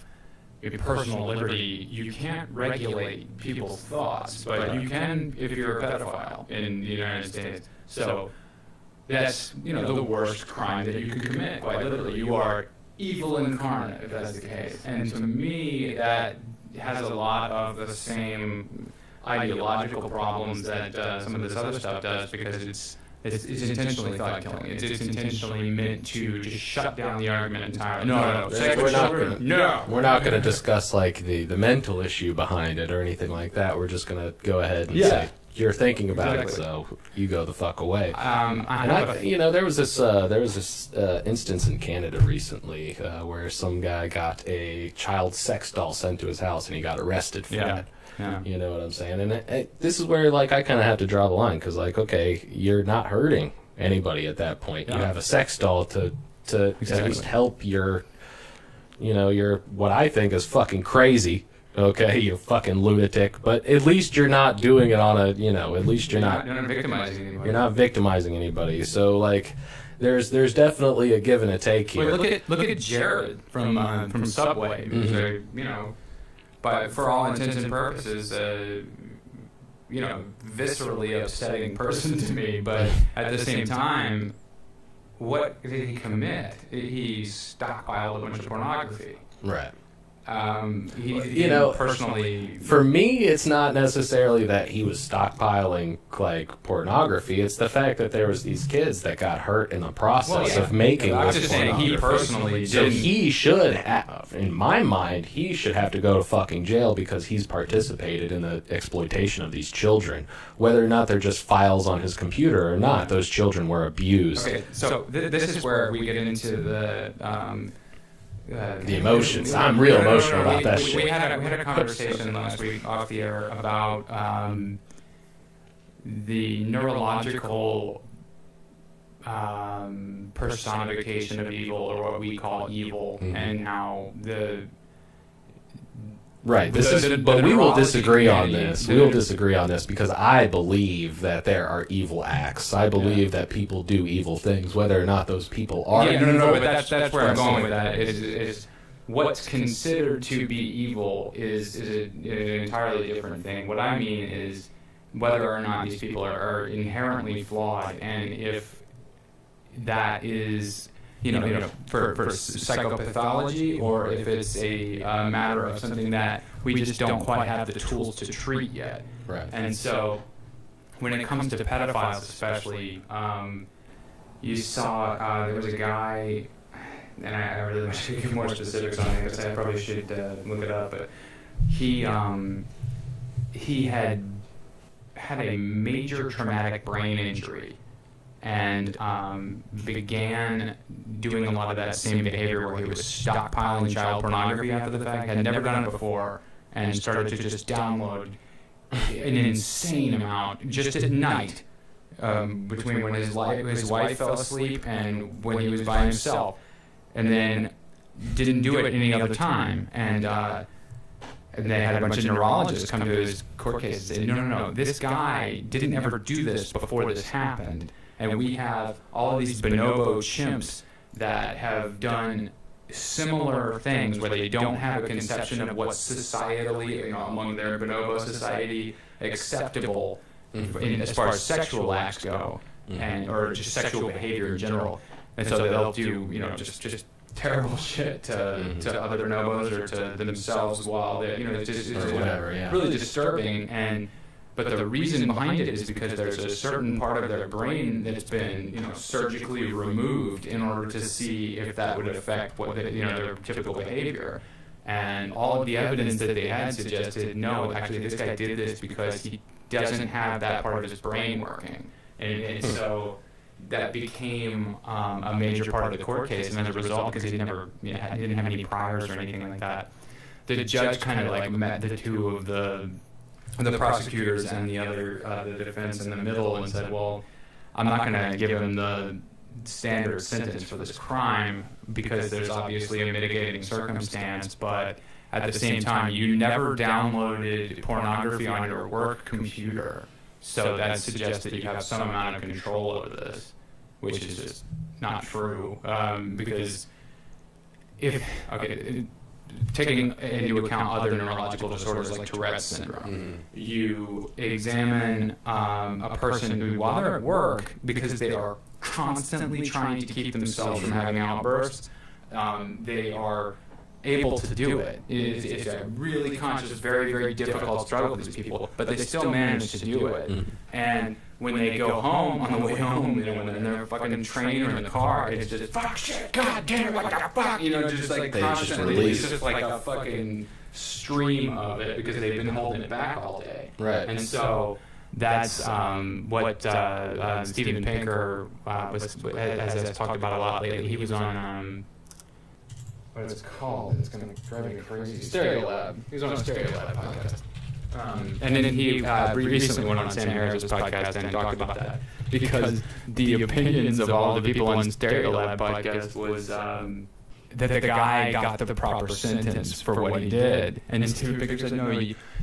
personal liberty. You can't regulate people's thoughts, but you can if you're a pedophile in the United States. So that's the worst crime that you can commit. Quite literally, you are evil incarnate if that's the case. And to me, that has a lot of the same ideological problems that some of this other stuff does, because it's intentionally thought killing. It's intentionally meant to just shut down the argument entirely. No. We're not going to discuss like the mental issue behind it or anything like that. We're just going to go ahead and say you're thinking about it, so you go the fuck away. There was this instance in Canada recently where some guy got a child sex doll sent to his house and he got arrested for that. Yeah. You know what I'm saying? And this is where I kind of have to draw the line, because okay, you're not hurting anybody at that point. You have a sex doll to at least help your what I think is fucking crazy. Okay, you fucking lunatic. But at least you're not doing it on at least you're not victimizing anybody. You're not victimizing anybody. So there's definitely a give and a take here. Wait, look at Jared from Subway. But for all intents and purposes, viscerally upsetting person to me. But at the same time, what did he commit? He stockpiled a bunch of pornography. Right. Personally, for me, it's not necessarily that he was stockpiling pornography. It's the fact that there was these kids that got hurt in the process of making this. I was just saying he personally so he should have, in my mind, he should have to go to fucking jail because he's participated in the exploitation of these children. Whether or not they're just files on his computer or not, those children were abused. Okay, so this is where we get into the emotions. I'm real emotional about that shit. We had a conversation last week off the air about the neurological personification of evil, or what we call evil, and how Right. But we will disagree on this. We will disagree on this because I believe that there are evil acts. I believe that people do evil things, whether or not those people are evil. No, but that's where I'm going with that. Is what's considered to be evil is an entirely different thing. What I mean is whether or not these people are inherently flawed, and if that is for psychopathology, or if it's a matter of something that we just don't quite have the tools to treat yet. Right. And so when it comes to pedophiles especially, you saw there was a guy, and I really wish I could give more specifics on it because I probably should look it up, but he had a major traumatic brain injury, and began doing a lot of that same behavior where he was stockpiling child pornography after the fact, had never done it before, and started to just download an insane amount just at night, between when his wife fell asleep and when he was by himself, and then didn't do it any other time. And they had a bunch of neurologists come to his court case and say, no, this guy didn't ever do this before this happened. And we have all of these bonobo chimps that have done similar things where they don't have a conception of what's societally, among their bonobo society, acceptable as far as sexual acts go, and or just sexual behavior in general. And so they'll do, just terrible shit to other bonobos or to themselves while they, it's just really disturbing. But the reason behind it is because there's a certain part of their brain that's been, surgically removed in order to see if that would affect what their typical behavior. And all of the evidence that they had suggested, no, actually this guy did this because he doesn't have that part of his brain working. And so that became a major part of the court case. And as a result, because he never didn't have any priors or anything like that, the judge kind of like met the two of the prosecutors and the other the defense in the middle and said, well, I'm not going to give him the standard sentence for this crime because there's obviously a mitigating circumstance, but at the same time, you never downloaded pornography on your work computer, so that suggests that you have some amount of control over this, which is just not true, because taking into account other neurological disorders like Tourette's syndrome, you examine a person who, while they're at work, because they are constantly trying to keep themselves from having outbursts, they are able to do it. It's a really conscious, very, very difficult struggle for these people, but they still manage to do it. And when they go home, on the way home, when they're in their fucking train or in the car, it's just, fuck shit, god damn it, what the fuck, just like constantly, it's just like a fucking stream of it because they've been holding it back all day. Right. And so that's what Steven Pinker has talked about a lot lately. He was on, what it's called, it's going to drive me crazy, Stereolab. He was on a Stereolab podcast. And then he recently went on Sam Harris's podcast and talked about that because the opinions of all the people on Stereolab podcast was that the guy got the proper sentence for what he did. And then Steven Pinker said, no,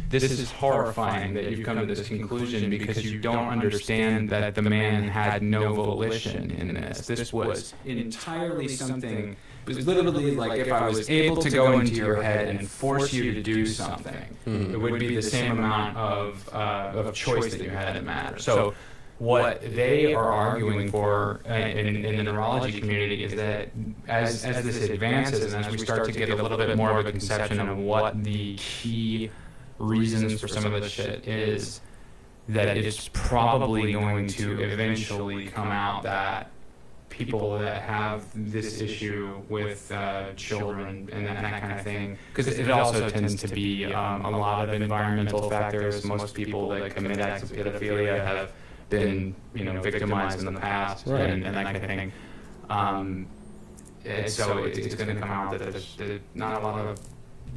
this is horrifying that you've come to this conclusion because you don't understand that the man had no volition in this. This was entirely something. It was literally like if I was able to go into your head and force you to do something, it would be the same amount of choice that you had in matter. So what they are arguing for in the neurology community is that as this advances and as we start to get a little bit more of a conception of what the key reasons for some of this shit is, that it's probably going to eventually come out that people that have this issue with children and that kind of thing, because it also tends to be a lot of environmental factors. Most people that commit acts of pedophilia have been, victimized in the past, and that kind of thing. And so it's going to come out that there's not a lot of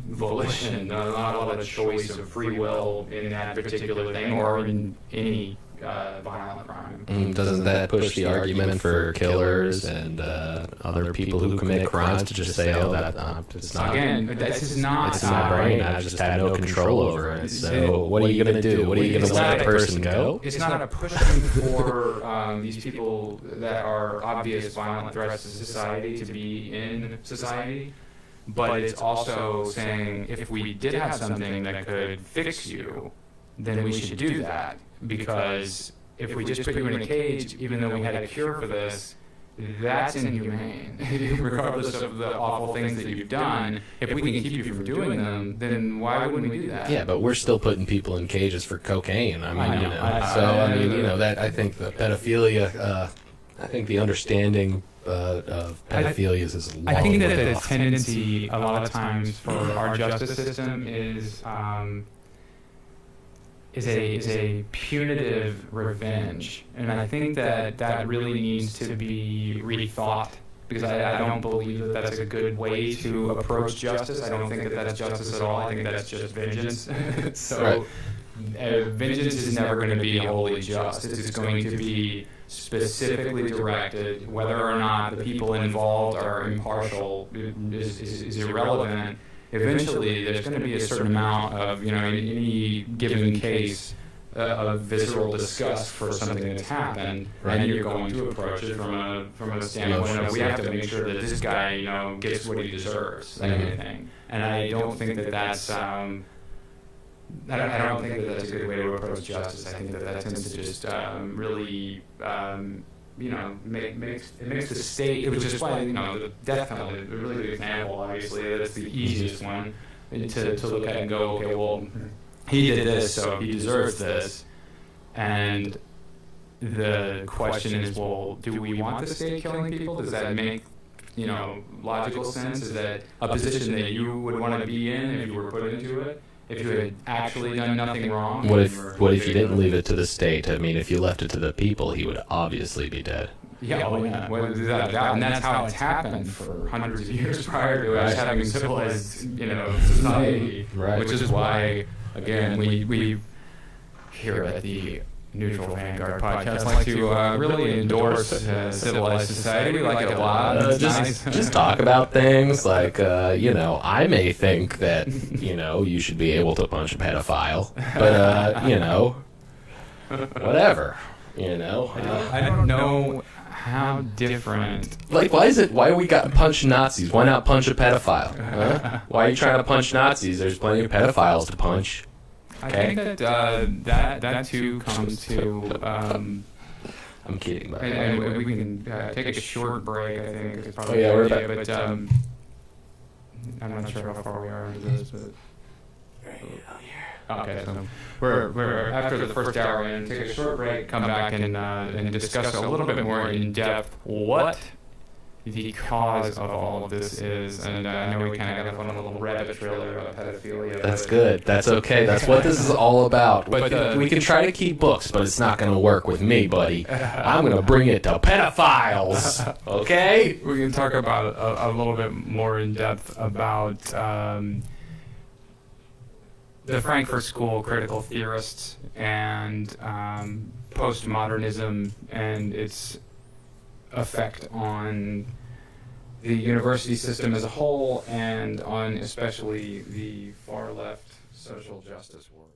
volition, not a lot of choice of free will in that particular thing or in any violent crime. Doesn't that push the argument for killers and other people who commit crimes to just say, oh, that it's not... Again, this is not... It's in my brain, I just have no control over it. So what are you going to do? What are you going to let a person go? It's not a pushing for these people that are obvious violent threats to society to be in society, but it's also saying if we did have something that could fix you, then we should do that. Because if we just put you in a cage, even though we had a cure for this, that's inhumane. Regardless of the awful things that you've done, if we can keep you from doing them, then why wouldn't we do that? Yeah, but we're still putting people in cages for cocaine. I think the pedophilia, I think the understanding of pedophilia is low. I think that the tendency a lot of times for our justice system is a punitive revenge, and I think that really needs to be rethought, because I don't believe that that's a good way to approach justice. I don't think that that's justice at all. I think that's just vengeance. Vengeance is never going to be wholly just. It's going to be specifically directed. Whether or not the people involved are impartial is irrelevant. Eventually, there's going to be a certain amount of, in any given case, a visceral disgust for something that's happened, and you're going to approach it from a standpoint of we have to make sure that this guy, gets what he deserves, and everything. And I don't think that that's I don't think that that's a good way to approach justice. I think that tends to just really makes the state, which is why the death penalty, a really good example. Obviously, that's the easiest one to look at and go, okay, well, he did this, so he deserves this. And the question is, well, do we want the state killing people? Does that make logical sense? Is that a position that you would want to be in if you were put into it? If you had actually done nothing wrong? What if you didn't leave it to the state? I mean, if you left it to the people, he would obviously be dead. Yeah, yeah. Well, and that's how it's happened for hundreds of years prior to us having civilized, society. Right. Which is why, again, we here at the Neutral Vanguard podcast like to really endorse civilized society. We like it a lot. Just talk about things like, I may think that, you should be able to punch a pedophile, but, whatever, I don't know how different. Like, why we got to punch Nazis? Why not punch a pedophile? Huh? Why are you trying to punch Nazis? There's plenty of pedophiles to punch. Okay. I think that too comes to. I'm kidding, by the way. And we can take a short break. I think it's probably we're idea, back. but I'm not sure how far we are into this, but. Okay, so we're after the first hour and take a short break, come back and discuss a little bit more in depth what the cause of all of this is. And I know we kind of got on a little rabbit trail there about pedophilia. That's good. That's okay. That's what this is all about. But we can try to keep books, but it's not going to work with me, buddy. I'm going to bring it to pedophiles. Okay? We can talk about a little bit more in depth about the Frankfurt School critical theorists and postmodernism and its effect on the university system as a whole and on especially the far left social justice world.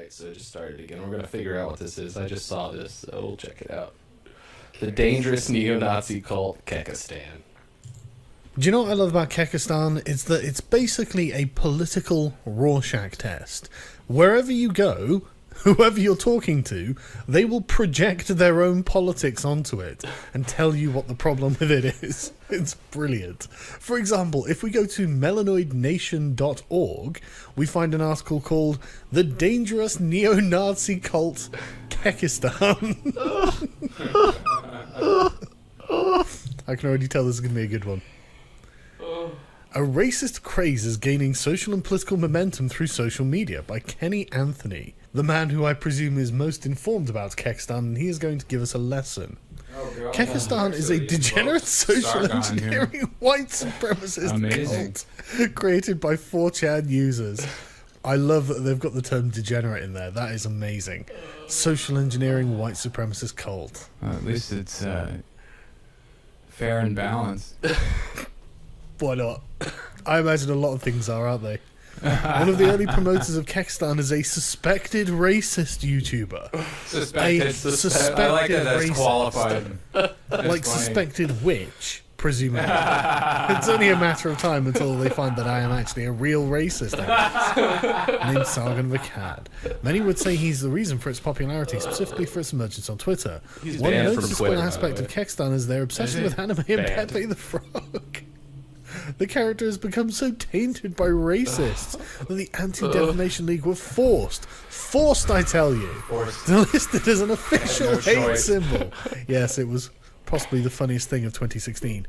So it just started again. We're going to figure out what this is. I just saw this, so we'll check it out. The dangerous neo-Nazi cult, Kekistan. Do you know what I love about Kekistan? It's that it's basically a political Rorschach test. Wherever you go, whoever you're talking to, they will project their own politics onto it and tell you what the problem with it is. It's brilliant. For example, if we go to melanoidnation.org, we find an article called The Dangerous Neo-Nazi Cult Kekistan. I can already tell this is going to be a good one. A Racist Craze is Gaining Social and Political Momentum Through Social Media by Kenny Anthony, the man who I presume is most informed about Kekistan, and he is going to give us a lesson. Kekistan is a degenerate social engineering white supremacist cult created by 4chan users. I love that they've got the term degenerate in there. That is amazing. Social engineering white supremacist cult. At least it's fair and balanced. Why not? I imagine a lot of things are, aren't they? One of the early promoters of Kekistan is a suspected racist YouTuber. Suspected. I like that that's racist. qualified. Like funny. Suspected which? presumably. It's only a matter of time until they find that I am actually a real racist named Sargon of Akkad. Many would say he's the reason for its popularity, specifically for its emergence on Twitter. He's One banned from noticeable Twitter, by the aspect way. of Kexstan is their obsession with anime and Banned. Pepe the Frog. The character has become so tainted by racists that the Anti-Defamation League were forced, I tell you, to list it as an official No hate choice. symbol. Yes, it was possibly the funniest thing of 2016.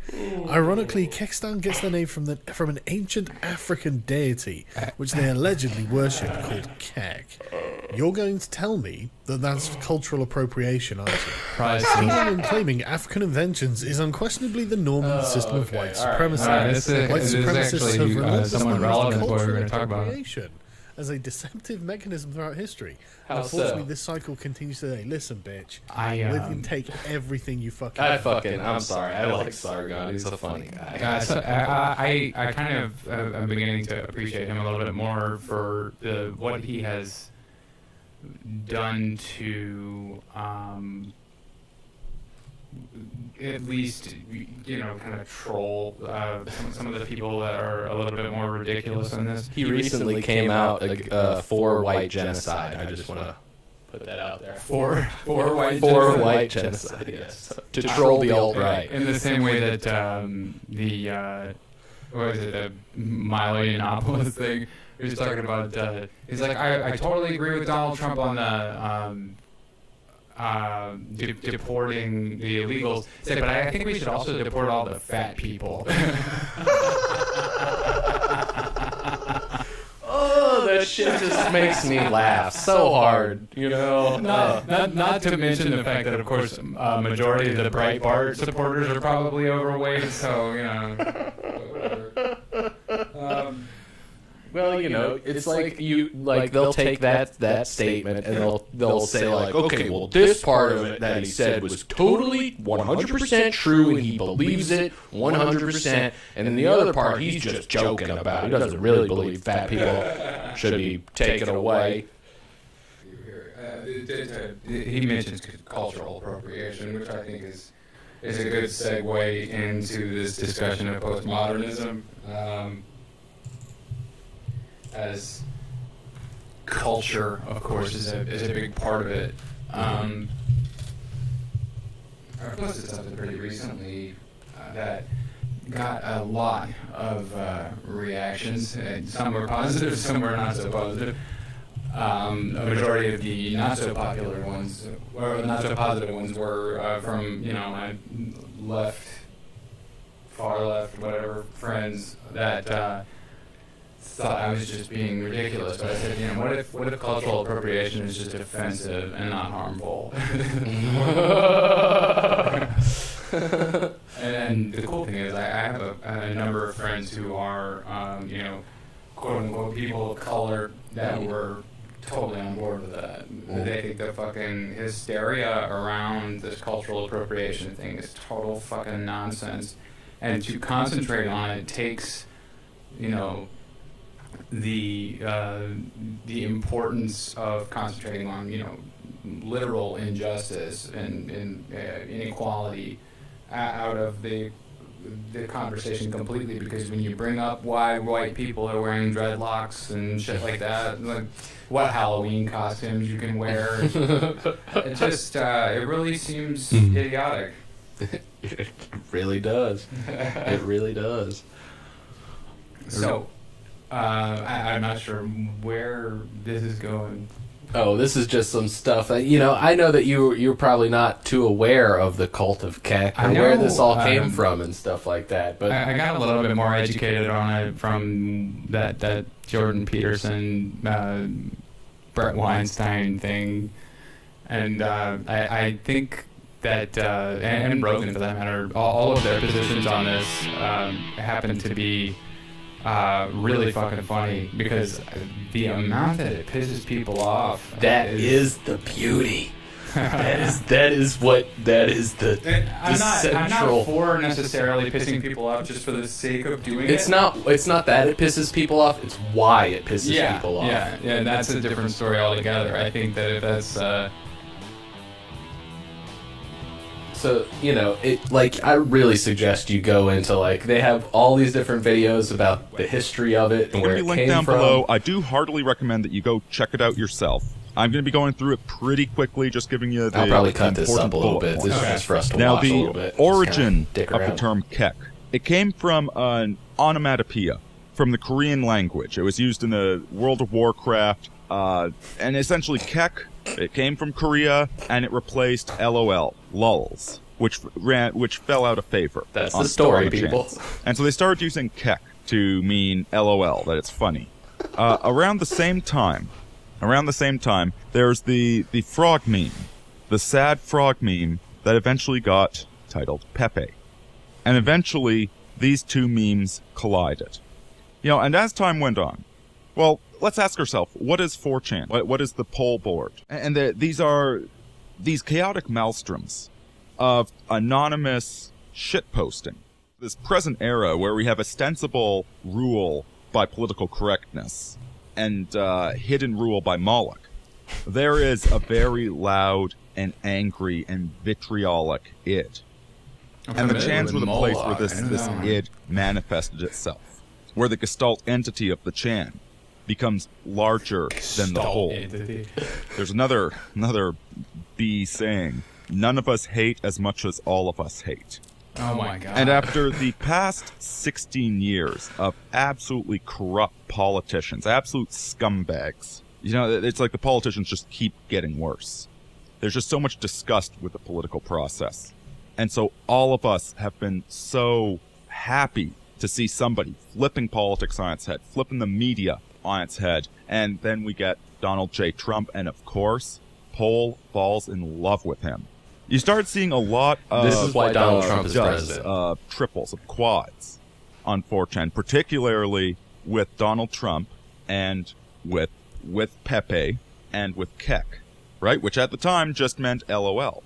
Ironically, Kexstan gets their name from an ancient African deity, which they allegedly worship, called Kek. You're going to tell me that that's cultural appropriation, aren't you? Stealing and claiming African inventions is unquestionably the norm in the system of white supremacy. This is White supremacists actually, have relentlessly somewhat used relevant to what we're cultural gonna talk about. appropriation as a deceptive mechanism throughout history. How Unfortunately, so? this cycle continues today. Listen, bitch. I, We can take everything you fucking. I'm sorry. I like Sargon. He's a funny guy. So, I kind of am beginning to appreciate him a little bit more for what he has done to at least, kind of troll some of the people that are a little bit more ridiculous in this. He recently came out for white genocide. I just want to put that out there. For white For genocide. white genocide, yes. To troll the alt-right. In the same way that what was it, the Milo Yiannopoulos thing, he was talking about, he's like, I totally agree with Donald Trump on the deporting the illegals. He's like, but I think we should also deport all the fat people. Oh, that shit just makes me laugh so hard, Not to mention the fact that, of course, majority of the Breitbart supporters are probably overweight, so, whatever. Well, it's like they'll take that statement and they'll say like, okay, well, this part of it that he said was totally 100% true and he believes it 100%, and then the other part he's just joking about. He doesn't really believe fat people should be taken away. He mentions cultural appropriation, which I think is a good segue into this discussion of postmodernism. As culture, of course, is a big part of it. I posted something pretty recently that got a lot of reactions. And some were positive, some were not so positive. A majority of the not so popular ones, or not so positive ones, were from my far left, whatever friends that. Thought I was just being ridiculous, but I said, what if cultural appropriation is just offensive and not harmful? and the cool thing is, I have a number of friends who are, quote unquote people of color that were totally on board with that. They think the fucking hysteria around this cultural appropriation thing is total fucking nonsense, and to concentrate on it takes, the importance of concentrating on literal injustice and inequality out of the conversation completely, because when you bring up why white people are wearing dreadlocks and shit like that, like what Halloween costumes you can wear, it just it really seems idiotic. It really does. It really does. So I'm not sure where this is going. Oh, this is just some stuff that, I know that you're probably not too aware of the cult of Kek or where this all came from and stuff like that. But I got a little bit more educated on it from that Jordan Peterson, Brett Weinstein thing, and I think that and Rogan for that matter, all of their positions on this happen to be really fucking funny, because the amount that it pisses people off. That is the beauty. that is the I'm central. not for necessarily pissing people off just for the sake of doing It's it. It's not that it pisses people off. It's why it pisses people off. Yeah, that's a different story altogether. I think that if that's So, I really suggest you go into, they have all these different videos about the history of it and where it linked came down from. below. I do heartily recommend that you go check it out yourself. I'm going to be going through it pretty quickly, just giving you the I'll probably cut this important up a little bullet bit. points. This is just for us to Now, watch a little bit. the origin Dick of the around. term kek, it came from an onomatopoeia from the Korean language. It was used in the World of Warcraft, and essentially kek, it came from Korea, and it replaced LOL, lulls, which fell out of favor. That's on the story, channels. people. And so they started using kek to mean LOL, that it's funny. Around the same time, there's the frog meme, the sad frog meme that eventually got titled Pepe. And eventually, these two memes collided. And as time went on, well, let's ask ourselves, what is 4chan? What is the poll board? And these are these chaotic maelstroms of anonymous shitposting. This present era where we have ostensible rule by political correctness and hidden rule by Moloch, there is a very loud and angry and vitriolic id. And the chans were the place where this id manifested itself, where the gestalt entity of the Chan becomes larger than the whole. There's another B saying, none of us hate as much as all of us hate. Oh my god. And after the past 16 years of absolutely corrupt politicians, absolute scumbags, it's like the politicians just keep getting worse. There's just so much disgust with the political process. And so all of us have been so happy to see somebody flipping politics on its head, flipping the media on its head. And then we get Donald J. Trump, and of course, Poll falls in love with him. You start seeing a lot of This is why Donald Trump is president. Triples, of quads on 4chan, particularly with Donald Trump and with Pepe and with kek, right? Which at the time just meant LOL.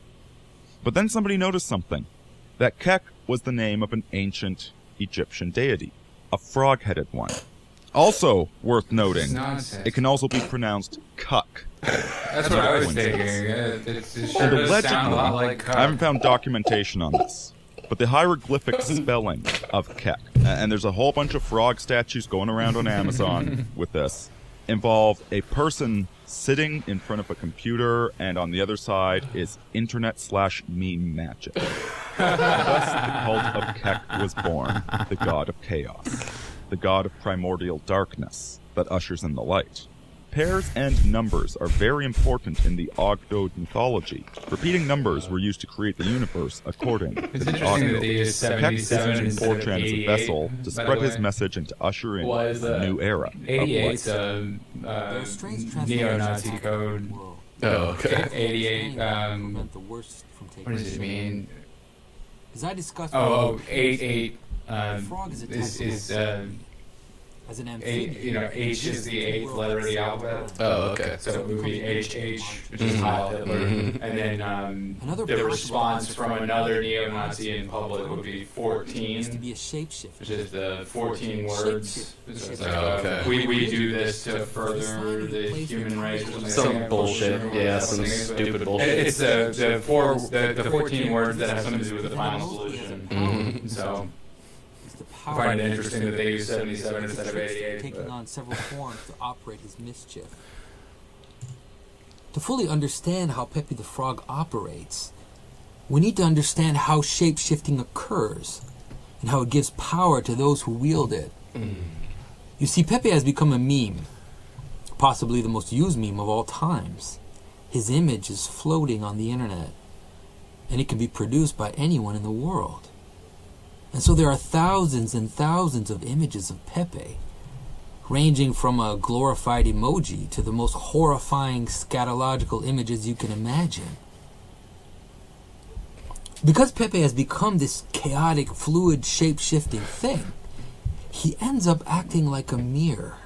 But then somebody noticed something. That kek was the name of an ancient Egyptian deity, a frog-headed one. Also worth noting, it can also be pronounced cuck. That's what I was thinking. It sure And does sound a lot like cuck. I haven't found documentation on this, but the hieroglyphic spelling of kek, and there's a whole bunch of frog statues going around on Amazon with this, involve a person sitting in front of a computer, and on the other side is internet/meme magic. Thus, the cult of Kek was born, the god of chaos, the god of primordial darkness that ushers in the light. Pairs and numbers are very important in the Ogdode mythology. Repeating numbers were used to create the universe according to the Ogdode. Kek is using 4chan as a vessel to spread his message and to usher in a new era of 88's light. neo-Nazi code. Oh, okay. 88, what does it mean? As I discussed, 88 frog is is as an amphibian. H is the 8th letter of the alphabet. Oh, okay. So it would be HH, which is Heil Hitler. And then the response from another neo-Nazi in public would be 14, to be a shapeshifter, which is the 14 words. So it's like, we do this to further the human race. Or something Some like that. bullshit. Yeah, some stupid bullshit. It's the 14 words that have something to do with the final solution. So I find it interesting that they use 77 instead of 88. Taking on several forms to operate his mischief. To fully understand how Pepe the Frog operates, we need to understand how shape-shifting occurs and how it gives power to those who wield it. You see, Pepe has become a meme, possibly the most used meme of all times. His image is floating on the internet, and it can be produced by anyone in the world. And so there are thousands and thousands of images of Pepe, ranging from a glorified emoji to the most horrifying scatological images you can imagine. Because Pepe has become this chaotic, fluid, shape-shifting thing, he ends up acting like a mirror,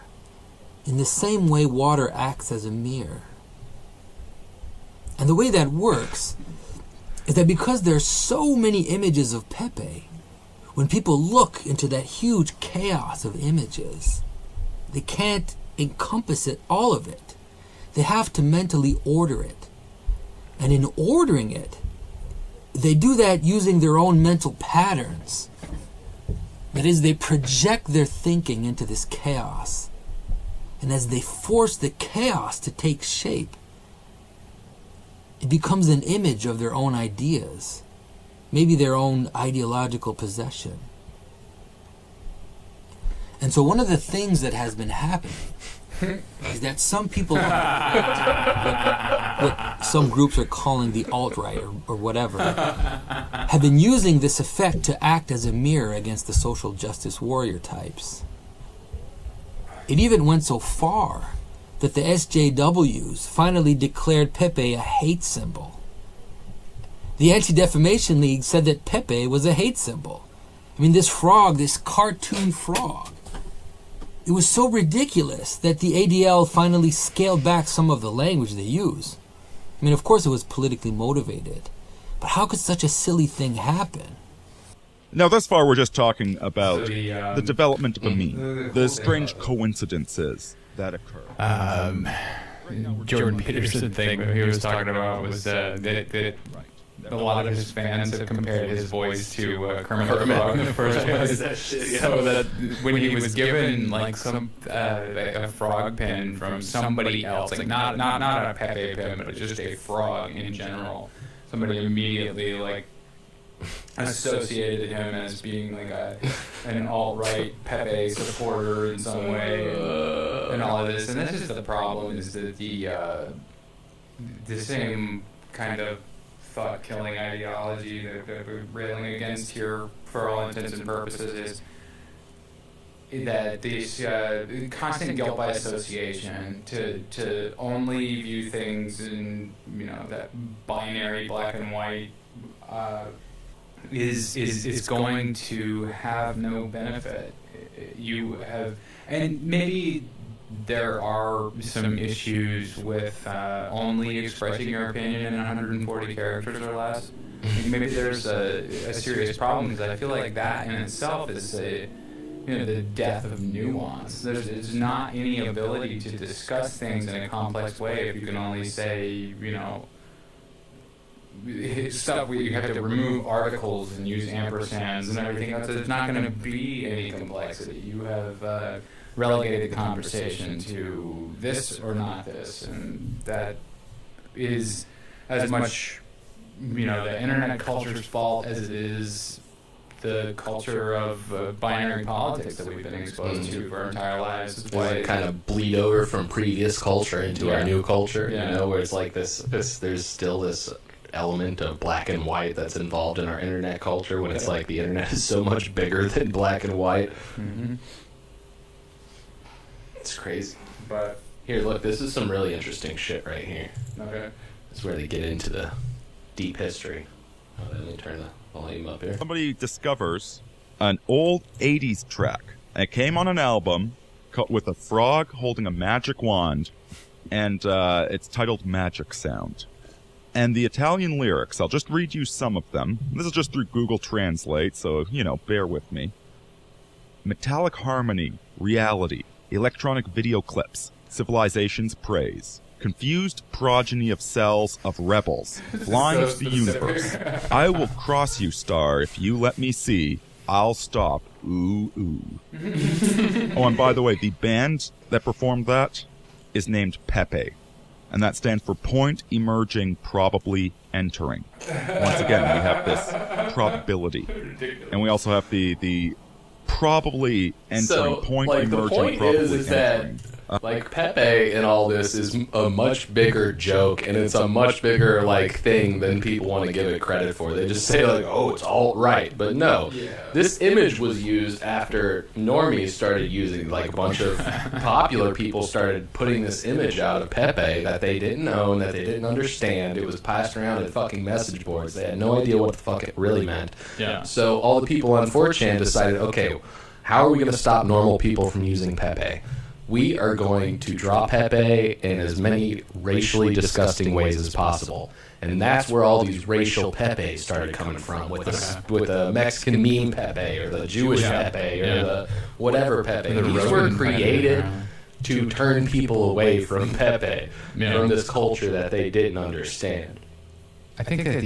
in the same way water acts as a mirror. And the way that works is that because there's so many images of Pepe, when people look into that huge chaos of images, they can't encompass it, all of it. They have to mentally order it. And in ordering it, they do that using their own mental patterns. That is, they project their thinking into this chaos. And as they force the chaos to take shape, it becomes an image of their own ideas, maybe their own ideological possession. And so one of the things that has been happening is that some people, what some groups are calling the alt-right or whatever, have been using this effect to act as a mirror against the social justice warrior types. It even went so far that the SJWs finally declared Pepe a hate symbol. The Anti-Defamation League said that Pepe was a hate symbol. I mean, this frog, this cartoon frog, it was so ridiculous that the ADL finally scaled back some of the language they use. I mean, of course it was politically motivated, but how could such a silly thing happen? Now, thus far, we're just talking about the development of a meme, the strange coincidences that occur. Jordan Peterson thing that he was talking about was that a lot of his fans have compared his voice to Kermit the Frog in the first place. So that when he was given like some a frog pin from somebody else, like not a Pepe pin, but just a frog in general, somebody immediately like associated him as being like an alt-right Pepe supporter in some way, and all of this. And this is the problem: is that the same kind of thought-killing ideology that we're railing against here, for all intents and purposes, is that this constant guilt by association to only view things in that binary black and white is going to have no benefit. You have, and maybe there are some issues with only expressing your opinion in 140 characters or less. Maybe there's a serious problem, because I feel like that in itself is the death of nuance. There's not any ability to discuss things in a complex way if you can only say, stuff where you have to remove articles and use ampersands and everything else. There's not going to be any complexity. You have relegated the conversation to this or not this, and that is as much the internet culture's fault as it is the culture of binary politics that we've been exposed to for our entire lives. That's why it kind of bleed over from previous culture into our new culture, where it's like this there's still this element of black and white that's involved in our internet culture, when it's like the internet is so much bigger than black and white. Mm-hmm. It's crazy. But here, look, this is some really interesting shit right here. Okay. This is where they get into the deep history. Let me turn the volume up here. Somebody discovers an old 80s track. It came on an album with a frog holding a magic wand, and it's titled Magic Sound. And the Italian lyrics, I'll just read you some of them. This is just through Google Translate, so, bear with me. Metallic harmony, reality, electronic video clips, civilization's praise, confused progeny of cells of rebels, blind to the universe. I will cross you, star, if you let me see. I'll stop. Ooh, ooh. Oh, and by the way, the band that performed that is named Pepe. And that stands for Point Emerging Probably Entering. Once again, we have this probability. And we also have the probably entering, point emerging, the point probably is entering. Like Pepe and all this is a much bigger joke, and it's a much bigger thing than people want to give it credit for. They just say it's alt-right, but no. This image was used after normies started using, a bunch of popular people started putting this image out of Pepe that they didn't own, that they didn't understand. It was passed around in fucking message boards. They had no idea what the fuck it really meant. Yeah. So all the people on 4chan decided, okay, how are we going to stop normal people from using Pepe? We are going to draw Pepe in as many racially disgusting ways as possible. And that's where all these racial Pepes started coming from, with the Mexican meme Pepe, or the Jewish Pepe, or the whatever Pepe. These were created to turn people away from Pepe, from this culture that they didn't understand. I think that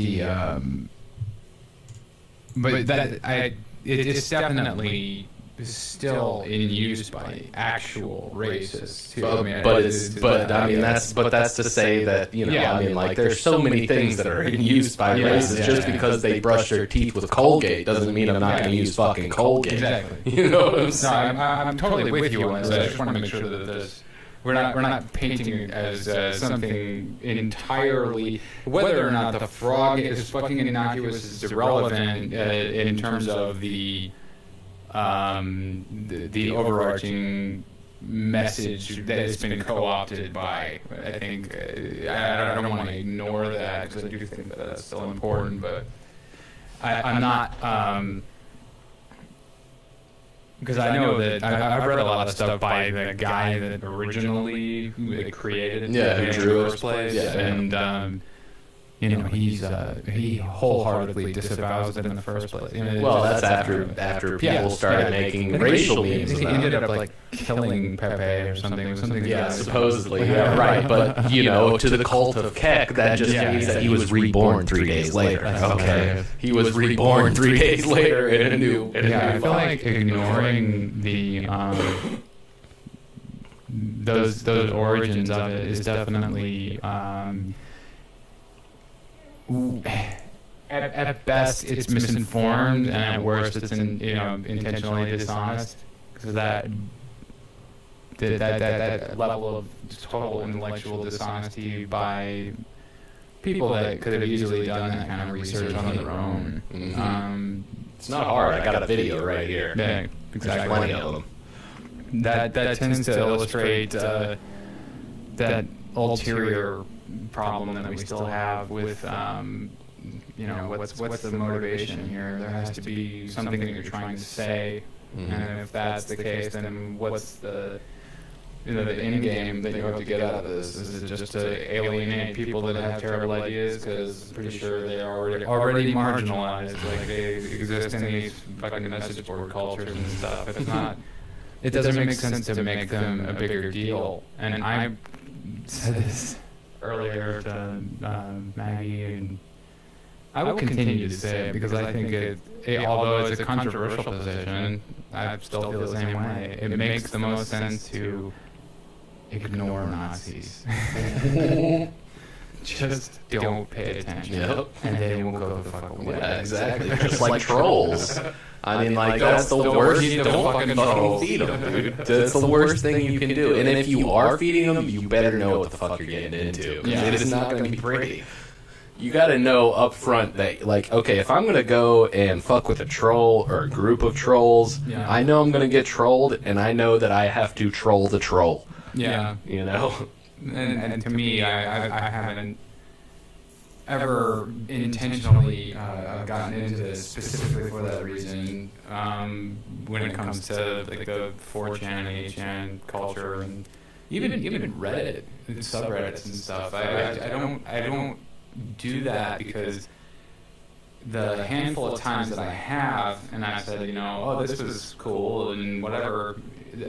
but that it's definitely still in use by actual racists too. That's to say that there's so many things that are in use by racists. Just because they brush their teeth with Colgate doesn't mean I'm not going to use fucking Colgate. Exactly. You know what I'm saying? No, I'm totally with you on this. I just want to make sure that there's. We're not painting it as something entirely. Whether or not the frog is fucking innocuous is irrelevant in terms of the overarching message that has been co-opted by. I think I don't want to ignore that because I do think that that's still important, but I'm not. Because I know that I've read a lot of stuff by the guy that originally created it, who drew it, and he wholeheartedly disavows it in the first place. Well, that's after people started making racial memes. He ended up like killing Pepe or something. Yeah, supposedly. Yeah, right. But to the cult of Keck, that just means that he was reborn 3 days later. Okay, he was reborn 3 days later in a new. I feel like ignoring the those origins of it is definitely. At best, it's misinformed, and at worst, it's intentionally dishonest. Because that level of total intellectual dishonesty by people that could have easily done that kind of research on their own. Mm-hmm. It's not hard. I got a video right here. Yeah, exactly. Plenty of them. That tends to illustrate that ulterior problem that we still have with what's the motivation here? There has to be something that you're trying to say, and if that's the case, then what's the end game that you hope to get out of this? Is it just to alienate people that have terrible ideas? Because I'm pretty sure they are already marginalized, like they exist in these fucking message board cultures and stuff. It's not. It doesn't make sense to make them a bigger deal. And I said this earlier to Maggie, and I will continue to say it because I think it although it's a controversial position, I still feel the same way. It makes the most sense to ignore Nazis. Just don't pay attention, and they will go the fuck away. Yeah, exactly. Just like trolls. I mean, that's the worst. Don't fucking feed them, dude. That's the worst thing you can do. And if you are feeding them, you better know what the fuck you're getting into. Yeah. It is not going to be pretty. You got to know up front that, okay, if I'm going to go and fuck with a troll or a group of trolls, I know I'm going to get trolled, and I know that I have to troll the troll. Yeah. And to me, I haven't ever intentionally gotten into this specifically for that reason. When it comes to the 4chan and 8chan culture, and even Reddit and subreddits and stuff, I don't do that because the handful of times that I have, and I've said, this was cool and whatever,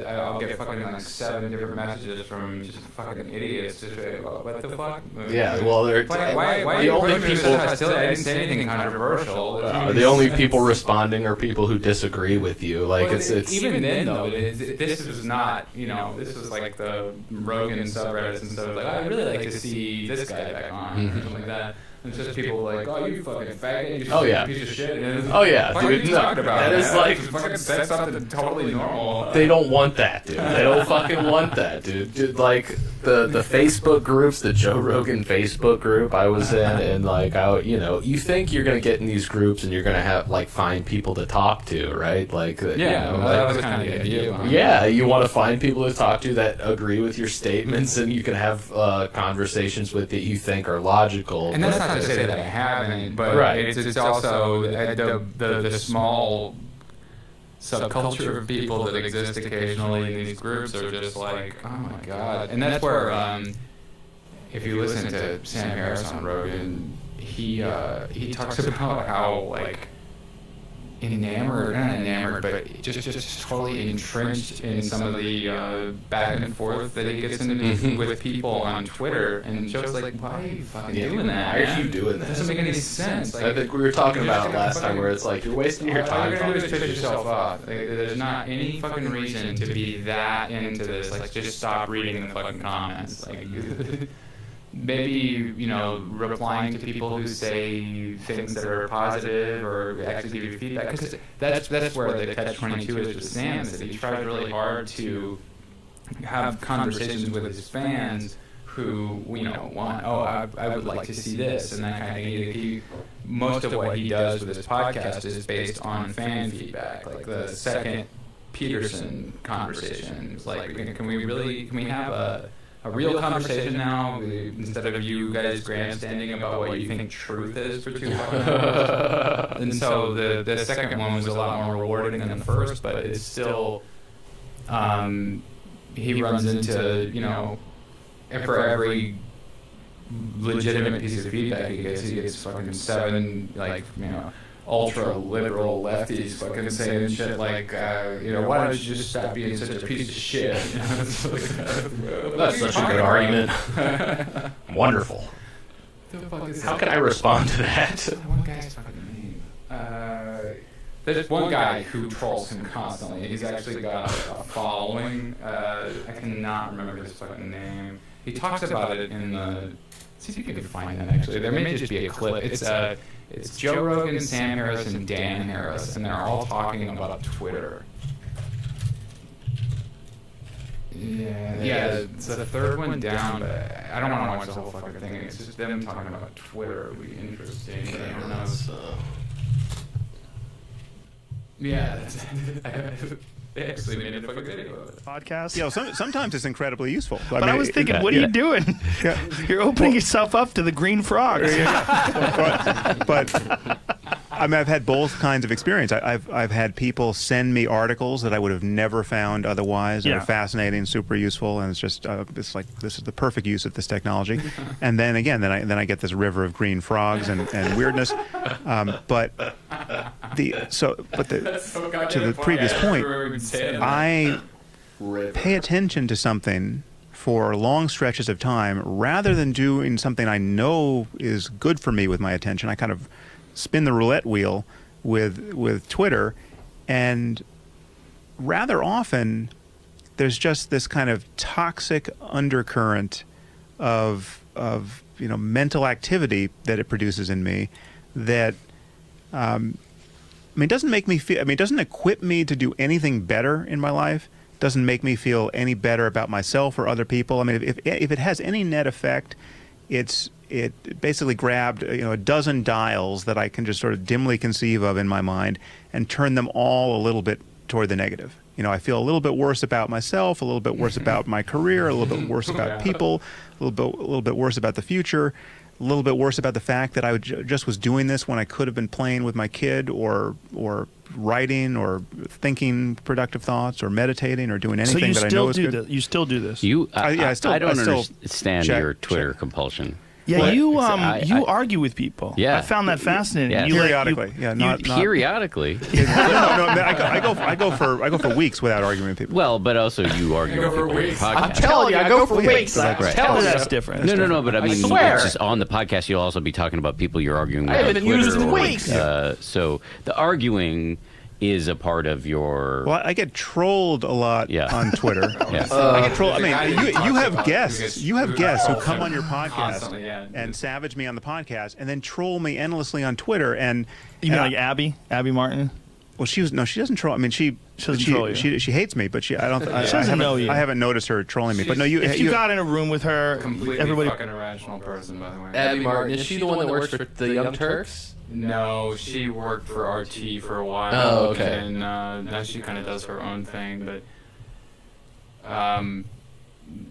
I'll get fucking 7 different messages from just fucking idiots. Just what the fuck? Yeah, well, they're why the only people. I didn't say anything controversial. The only people responding are people who disagree with you. It's even then though. This was not. This was like the Rogan subreddits and stuff. I really like to see this guy back on or something like that. It's just people oh, you fucking faggot, you piece of shit. Dude, that is fucking said something totally normal. They don't want that, dude. They don't fucking want that, dude. The Facebook groups, the Joe Rogan Facebook group I was in, and you think you're gonna get in these groups and you're gonna have find people to talk to, right? That was kind of the idea. Yeah, you want to find people to talk to that agree with your statements, and you can have conversations with that you think are logical. And that's not to say that I haven't, but it's also the small subculture of people that exist occasionally in these groups are just oh my god. And that's where if you listen to Sam Harris on Rogan, he talks about how but just totally entrenched in some of the back and forth that he gets into with people on Twitter. And Joe's like, why are you fucking doing that? Why are you doing that? It doesn't make any sense. Like, I think we were talking about it last time, where it's like you're wasting your time. All you're gonna do is piss yourself off. Like, there's not any fucking reason to be that into this. Like, just stop reading the fucking comments. Like, maybe, replying to people who say things that are positive or actually give you feedback, because that's where the catch-22 is with Sam, is that he tries really hard to have conversations with his fans who, want, I would like to see this, and that kind of thing. Most of what he does with his podcast is based on fan feedback, like the second Peterson conversation. It's like, can we have a real conversation now, instead of you guys grandstanding about what you think truth is for 2 hours? And so the second one was a lot more rewarding than the first, but it's still, he runs into, for every legitimate piece of feedback he gets fucking 7, ultra liberal lefties fucking saying shit like, why don't you just stop being such a piece of shit? That's such a good argument. Wonderful. How can I respond to that? One guy's fucking name. There's one guy who trolls him constantly. He's actually got a following. I cannot remember his fucking name. He talks about it in the... See if you can find that, actually. There may just be a clip. It's Joe Rogan, Sam Harris, and Dan Harris, and they're all talking about Twitter. Yeah, it's the third one down, but I don't want to watch the whole fucking thing. It's just them talking about Twitter. It would be interesting. I don't know. Yeah, they actually made a fucking video of it. Podcast. Sometimes it's incredibly useful. But I was thinking, what are you doing? You're opening yourself up to the green frogs. But I've had both kinds of experience. I've had people send me articles that I would have never found otherwise. That are fascinating, super useful, and it's just it's like, this is the perfect use of this technology. And then again, then I get this river of green frogs and weirdness. To the previous point, I pay attention to something for long stretches of time rather than doing something I know is good for me with my attention. I kind of spin the roulette wheel with Twitter, and rather often there's just this kind of toxic undercurrent of mental activity that it produces in me that doesn't make me feel, doesn't equip me to do anything better in my life, doesn't make me feel any better about myself or other people. If it has any net effect, it basically grabbed a dozen dials that I can just sort of dimly conceive of in my mind and turn them all a little bit toward the negative. I feel a little bit worse about myself, a little bit worse about my career, a little bit worse about people, a little bit worse about the future, a little bit worse about the fact that I just was doing this when I could have been playing with my kid or writing or thinking productive thoughts or meditating or doing anything that I know is good. You still do this? I don't understand your Twitter compulsion. Yeah, you argue with people. Yeah, I found that fascinating. Yeah. Periodically, periodically. I go for weeks without arguing with people. Well, but also you argue for weeks. I'm telling you, I go for weeks. That's different. No, but I mean, it's just on the podcast. You'll also be talking about people you're arguing with. I haven't used it in weeks. So the arguing is a part of your... Well, I get trolled a lot on Twitter. I get trolled. You have guests. You have guests who come on your podcast and savage me on the podcast, and then troll me endlessly on Twitter. And you mean like Abby Martin? Well, she doesn't troll. She doesn't troll you. She hates me, but she doesn't know you. I haven't noticed her trolling me. But no, if you got in a room with her, completely fucking irrational person, by the way. Abby Martin, is she the one that works for the Young Turks? No, she worked for RT for a while. Oh, okay. And now she kind of does her own thing. But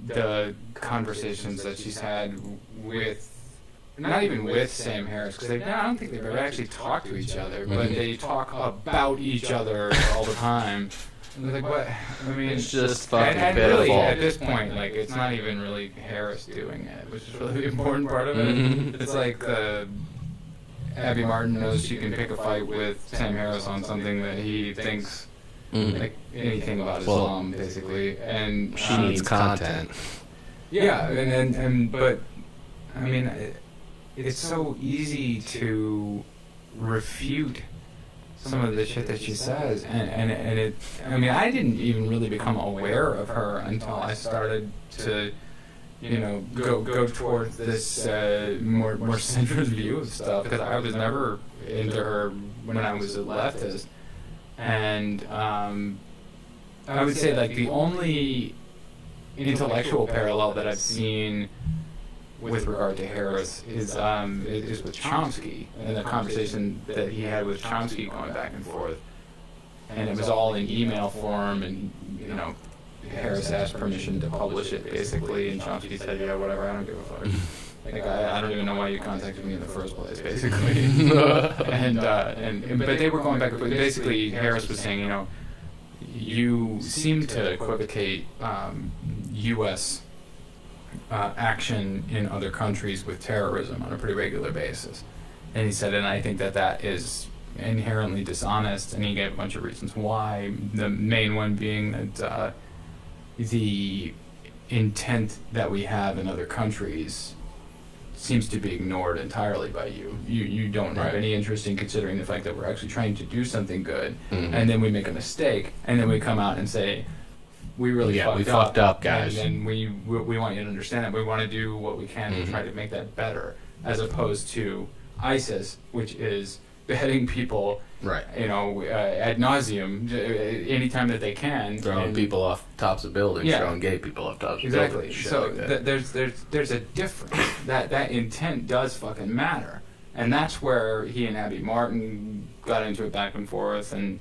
the conversations that she's had with, not even with Sam Harris, because I don't think they've ever actually talked to each other, but they talk about each other all the time. And like, what? It's just fucking pitiful. Really, at this point, it's not even really Harris doing it, which is really the important part of it. It's like Abby Martin knows she can pick a fight with Sam Harris on something that he thinks like anything about Islam, basically, and she needs content. Yeah, but I mean, it's so easy to refute some of the shit that she says, and it. I mean, I didn't even really become aware of her until I started to, go towards this more centrist view of stuff, because I was never into her when I was a leftist, and I would say like the only intellectual parallel that I've seen with regard to Harris is with Chomsky, and the conversation that he had with Chomsky going back and forth, and it was all in email form, and Harris asked permission to publish it basically, and Chomsky said, yeah, whatever, I don't give a fuck. Like I don't even know why you contacted me in the first place, basically. But they were going back and forth. Basically, Harris was saying, you seem to equivocate U.S. Action in other countries with terrorism on a pretty regular basis. And he said, and I think that is inherently dishonest, and he gave a bunch of reasons why, the main one being that the intent that we have in other countries seems to be ignored entirely by you. You don't have any interest in considering the fact that we're actually trying to do something good, and then we make a mistake, and then we come out and say, we really fucked up, guys. And we want you to understand that. We want to do what we can to try to make that better, as opposed to ISIS, which is beheading people, ad nauseum, anytime that they can, throwing people off tops of buildings, throwing gay people off tops of buildings. So like there's a difference. that intent does fucking matter, and that's where he and Abby Martin got into it back and forth, and.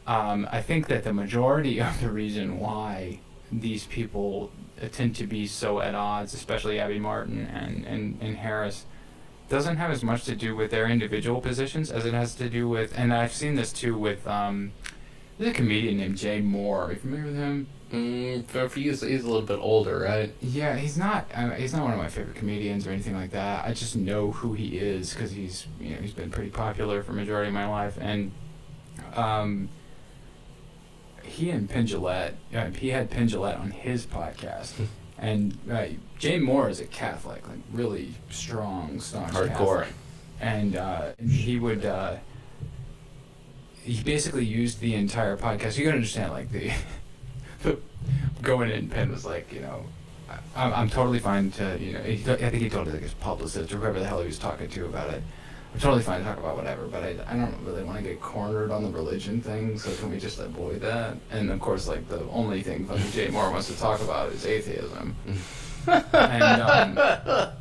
I think that the majority of the reason why these people tend to be so at odds, especially Abby Martin and Harris, doesn't have as much to do with their individual positions as it has to do with, and I've seen this too with, there's a comedian named Jay Moore. Are you familiar with him? He's a little bit older, right? Yeah, he's not one of my favorite comedians or anything like that. I just know who he is because he's been pretty popular for the majority of my life, and he and Penn Jillette, he had Penn Jillette on his podcast, and Jay Moore is a Catholic, like really strong, staunch hardcore, Catholic. And he would he basically used the entire podcast. You gotta understand, like the going in, Penn was like, I'm totally fine to, I think he told his publicist or whoever the hell he was talking to about it. I'm totally fine to talk about whatever, but I don't really want to get cornered on the religion thing, so can we just avoid that? And of course, like, the only thing fucking Jay Moore wants to talk about is atheism. And,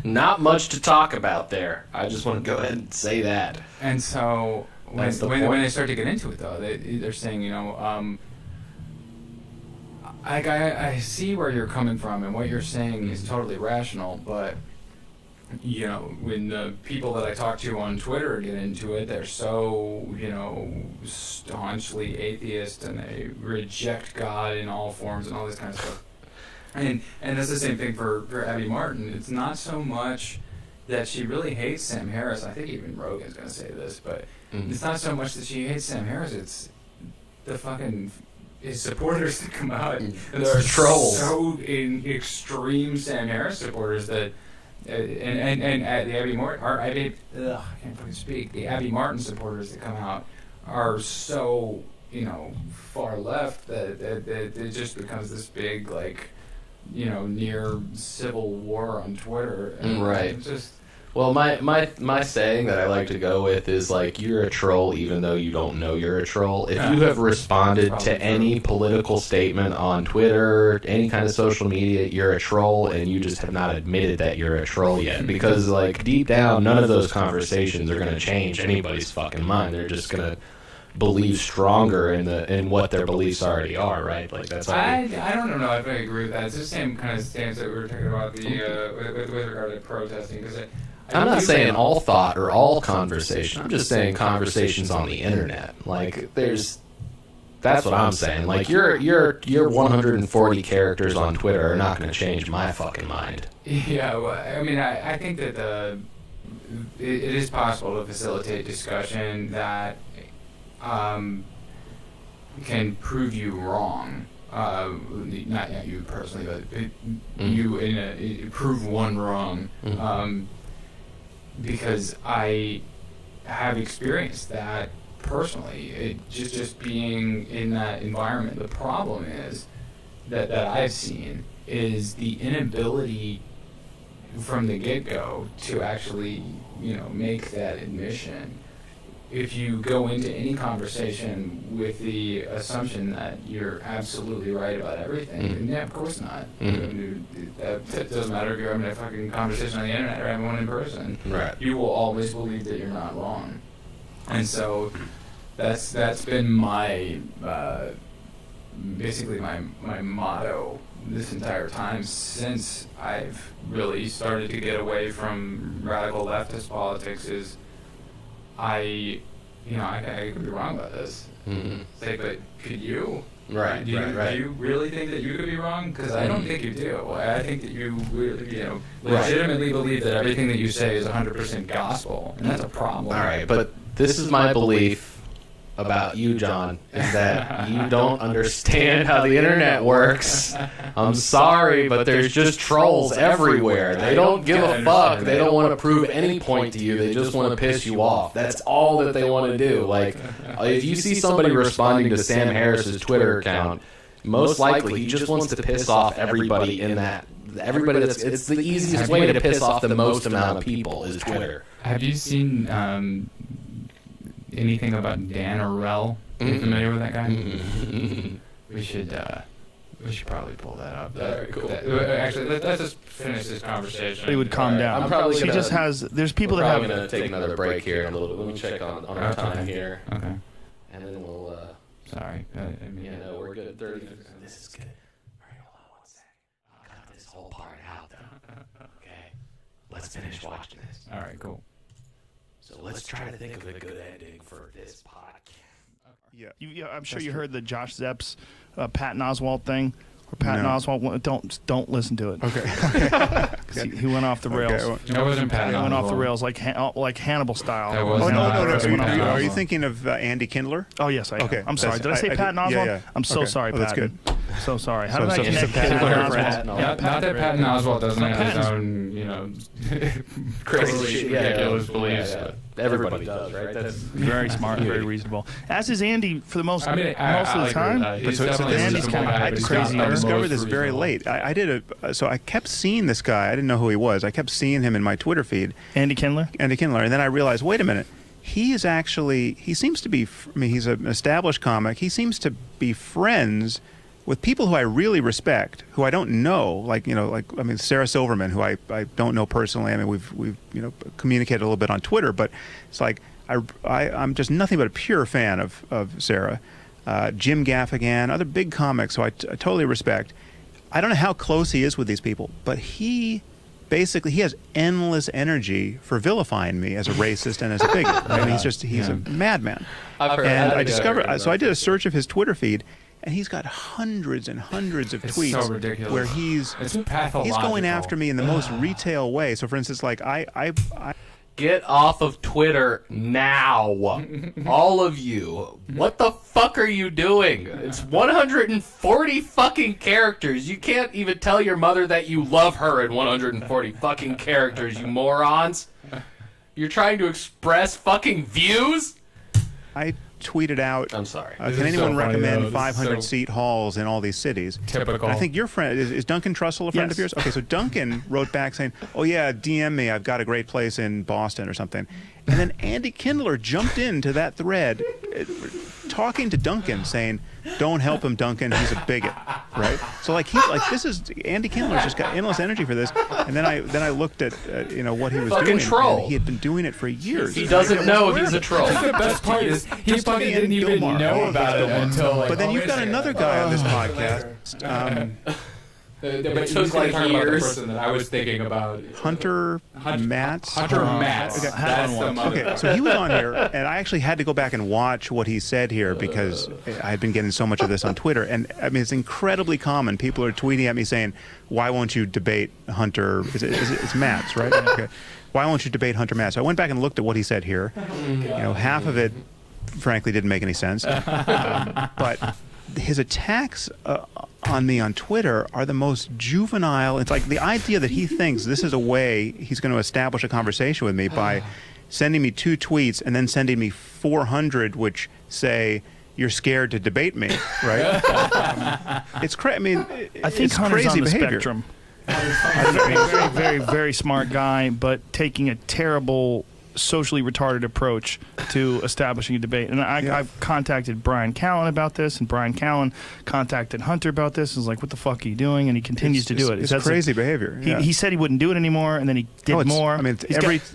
not much to talk about there. I just want to go ahead and say that. And so, when they start to get into it, though, they're saying, I see where you're coming from, and what you're saying is totally rational, but when the people that I talk to on Twitter get into it, they're so, staunchly atheist, and they reject God in all forms and all this kind of stuff. And that's the same thing for Abby Martin. It's not so much that she really hates Sam Harris. I think even Rogan's going to say this, but it's not so much that she hates Sam Harris. It's the fucking his supporters that come out. They're trolls. So extreme Sam Harris supporters that. And the Abby Martin, I can't fucking speak. The Abby Martin supporters that come out are so far left that it just becomes this big near civil war on Twitter. And right. Just well, my saying that I like to go with is like, you're a troll even though you don't know you're a troll. If you have responded to any political statement on Twitter, any kind of social media, you're a troll, and you just have not admitted that you're a troll yet. Because like deep down, none of those conversations are going to change anybody's fucking mind. They're just going to believe stronger in what their beliefs already are, right? Like that's. I don't know if I agree with that. It's the same kind of stance that we were talking about with regard to protesting, because I'm not saying all thought or all conversation. I'm just saying conversations on the internet. Like that's what I'm saying. Like your 140 characters on Twitter are not going to change my fucking mind. Yeah, well, I mean, I think that it is possible to facilitate discussion that can prove you wrong. Not you personally, but you prove one wrong. Because I have experienced that personally. It just being in that environment. The problem is that I've seen is the inability from the get-go to actually, make that admission. If you go into any conversation with the assumption that you're absolutely right about everything, then yeah, of course not. That doesn't matter if you're having a fucking conversation on the internet or having one in person. Right. You will always believe that you're not wrong. And so that's been my basically my motto this entire time since I've really started to get away from radical leftist politics is I could be wrong about this. Say, but could you? Right. Do you really think that you could be wrong? Because I don't think you do. I think that you really, legitimately believe that everything that you say is 100% gospel, and that's a problem. All right, but this is my belief about you, John, is that you don't understand how the internet works. I'm sorry, but there's just trolls everywhere. They don't give a fuck. They don't want to prove any point to you. They just want to piss you off. That's all that they want to do. Like, if you see somebody responding to Sam Harris's Twitter account, most likely he just wants to piss off everybody in that. Everybody it's the easiest way to piss off the most amount of people is Twitter. Have you seen anything about Dan Orell? Are you familiar with that guy? We should probably pull that up. All right, cool. Actually, let's just finish this conversation. He would calm down. I'm probably he just has. There's people that have. I'm going to take another break here in a little bit. Let me check on our time here. Okay. And then we'll. Sorry. We're good. 30 minutes. This is good. All right, hold on one sec. I'll cut this whole part out, though. Okay. Let's finish watching this. All right, cool. So let's try to think of a good ending for this podcast. Yeah, I'm sure you heard the Josh Zepps, Patton Oswalt thing. Or Patton Oswalt, don't listen to it. Okay. He went off the rails. Okay, that wasn't Patton He went off the Oswalt. rails like Hannibal style. That was no. Are you thinking of Andy Kindler? Oh yes, I am. Okay. I'm sorry. Did I say Patton Oswalt? Yeah. I'm so sorry, Oh, that's Patton. good. So sorry. How did I So connect Patton Patton Oswalt? Oswalt? Not that Patton Oswalt doesn't have his own, crazy, ridiculous beliefs. Yeah. Everybody does, right? That's very smart, very reasonable. As is Andy for the most of the I time. He's definitely Andy's kind of crazy. I discovered this very late. So I kept seeing this guy. I didn't know who he was. I kept seeing him in my Twitter feed. Andy Kindler? And then I realized, wait a minute. He seems to be, he's an established comic. He seems to be friends with people who I really respect, who I don't know, Sarah Silverman, who I don't know personally. I mean, we've communicated a little bit on Twitter, but it's like I'm just nothing but a pure fan of Sarah. Jim Gaffigan, other big comics who I totally respect. I don't know how close he is with these people, but he has endless energy for vilifying me as a racist and as a bigot. I mean, he's a madman. I did a search of his Twitter feed. And he's got hundreds and hundreds of tweets so ridiculous. where he's going after me in the most retail way. So, for instance, like I get off of Twitter now, all of you. What the fuck are you doing? It's 140 fucking characters. You can't even tell your mother that you love her in 140 fucking characters, you morons. You're trying to express fucking views? I tweeted out. I'm sorry. Can anyone recommend 500-seat halls in all these cities? Typical. And I think your friend is Duncan Trussell a friend of yours? Okay, so Duncan wrote back saying, "Oh yeah, DM me. I've got a great place in Boston or something." And then Andy Kindler jumped into that thread, talking to Duncan, saying, "Don't help him, Duncan. He's a bigot." Right? So this is Andy Kindler's just got endless energy for this. And then I looked at what he was fucking doing. Troll. And he had been doing it for years. He doesn't know he's a troll. The best part is he fucking didn't even know about it until But then you've got another guy on this podcast. But took like years. The person that I was thinking about, Hunter Matz. Hunter Matz. Okay. That's the mother. Okay, so he was on here, and I actually had to go back and watch what he said here because I had been getting so much of this on Twitter. And I mean, it's incredibly common. People are tweeting at me saying, "Why won't you debate Hunter?" It's Matz, right? Okay. why won't you debate Hunter Mass? I went back and looked at what he said here. Half of it, frankly, didn't make any sense. But his attacks on me on Twitter are the most juvenile. It's like the idea that he thinks this is a way he's going to establish a conversation with me by sending me 2 tweets and then sending me 400 which say, "You're scared to debate me," right? It's crazy. I mean, I think it's Hunter's crazy on the behavior. spectrum. Very, very, very smart guy, but taking a terrible socially retarded approach to establishing a debate. And I've contacted Brian Callen about this, and Brian Callen contacted Hunter about this. And was like, "What the fuck are you doing?" And he continues to do it. It's crazy behavior. He said he wouldn't do it anymore, and then he did more. I mean,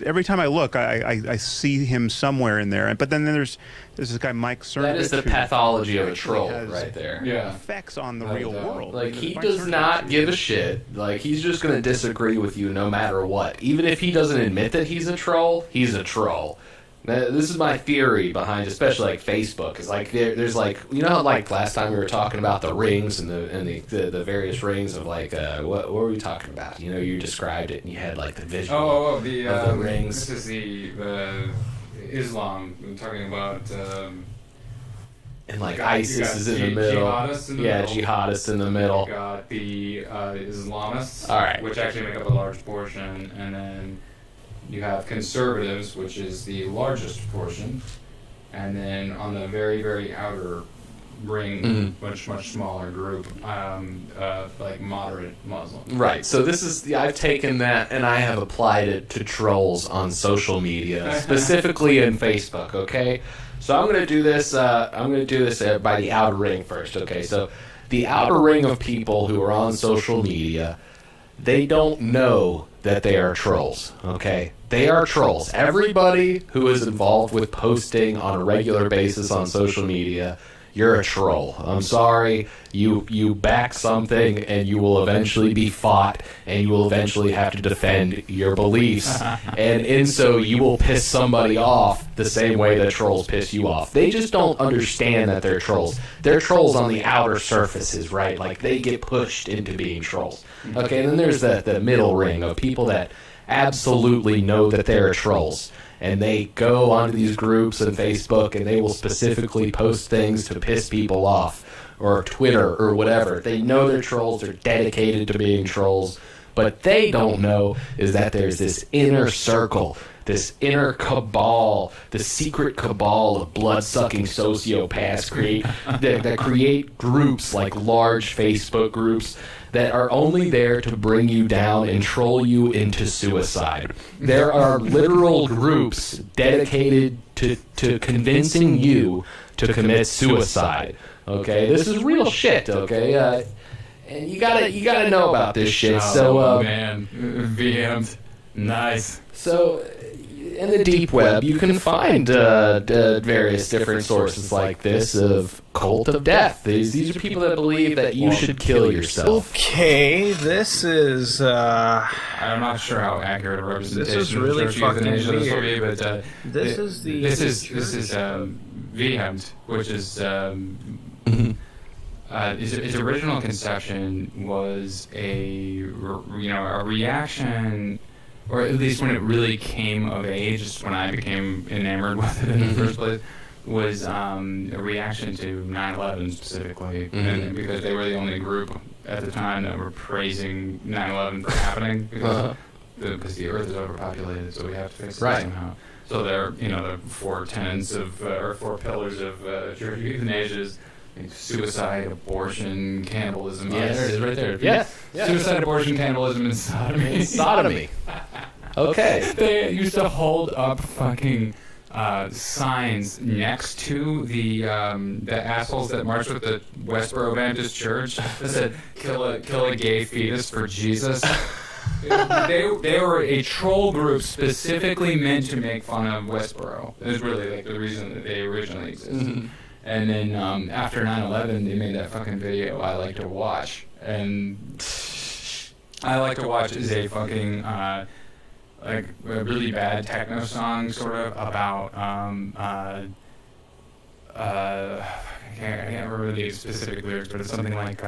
every time I look, I see him somewhere in there. But then there's this guy Mike Cernovich. That is the pathology of a troll right there. Effects on the real world. Like, he does not give a shit. Like, he's just going to disagree with you no matter what. Even if he doesn't admit that he's a troll, he's a troll. Now, this is my theory behind, especially like Facebook. Is like there's like, you know how like last time we were talking about the rings and the various rings of like what were we talking about? You know, you described it and you had like the visual of the rings. This is the Islam. I'm talking about. And like ISIS is in the middle. Jihadists in the middle. You've got the Islamists, all right, which actually make up a large portion, and then you have conservatives, which is the largest portion, and then on the very, very outer ring, much smaller group, like moderate Muslims. Right. So this is I've taken that and I have applied it to trolls on social media, specifically in Facebook. Okay. So I'm going to do this. By the outer ring first. Okay. So the outer ring of people who are on social media, they don't know that they are trolls. Okay. They are trolls. Everybody who is involved with posting on a regular basis on social media, you're a troll. I'm sorry. You back something and you will eventually be fought and you will eventually have to defend your beliefs. And in so you will piss somebody off the same way that trolls piss you off. They just don't understand that they're trolls. They're trolls on the outer surfaces, right? Like they get pushed into being trolls. Okay, and then there's the middle ring of people that absolutely know that they're trolls. And they go onto these groups on Facebook and they will specifically post things to piss people off, or Twitter or whatever. They know they're trolls, they're dedicated to being trolls. But they don't know is that there's this inner circle, this inner cabal, the secret cabal of blood-sucking sociopaths that create groups like large Facebook groups that are only there to bring you down and troll you into suicide. There are literal groups dedicated to convincing you to commit suicide. Okay, this is real shit. Okay, and you gotta know about this shit. So, man, VM'd, nice. So, in the deep web, you can find various different sources like this of cult of death. These are people that believe that you should kill yourself. Okay, this is. I'm not sure how accurate a representation. This is really fucking weird. But this is VM'd, which is. His original conception was a reaction, or at least when it really came of age, just when I became enamored with it in the first place, was a reaction to 9/11 specifically, and because they were the only group at the time that were praising 9/11 for happening, because the Earth is overpopulated, so we have to fix it somehow. So they're the 4 tenets of or 4 pillars of church euthanasia. Suicide, abortion, cannibalism. Yes. There it is, right there. Yes. Suicide, abortion, cannibalism, and sodomy. Sodomy. Okay. They used to hold up fucking signs next to the assholes that marched with the Westboro Baptist Church that said "kill a gay fetus for Jesus." They were a troll group specifically meant to make fun of Westboro. It was really like the reason that they originally existed. And then after 9/11, they made that fucking video I Like to Watch. And I Like to Watch is a fucking, like, a really bad techno song, sort of, about, I can't remember the specific lyrics, but it's something like,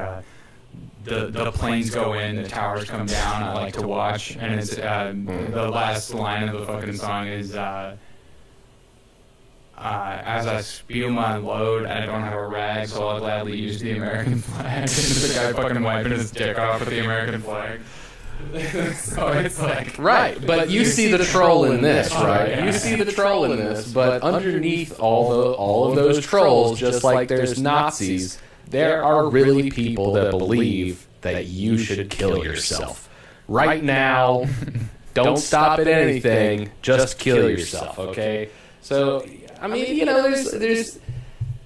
the planes go in, the towers come down. I like to watch, and it's the last line of the fucking song is as I spew my load, I don't have a rag, so I'll gladly use the American flag. And it's the guy fucking wiping his dick off with the American flag. So it's like right, but you see the troll in this, right? You see the troll in this, but underneath all of those trolls, just like there's Nazis, there are really people that believe that you should kill yourself. Right now, don't stop at anything, just kill yourself, okay? So, I mean, you know,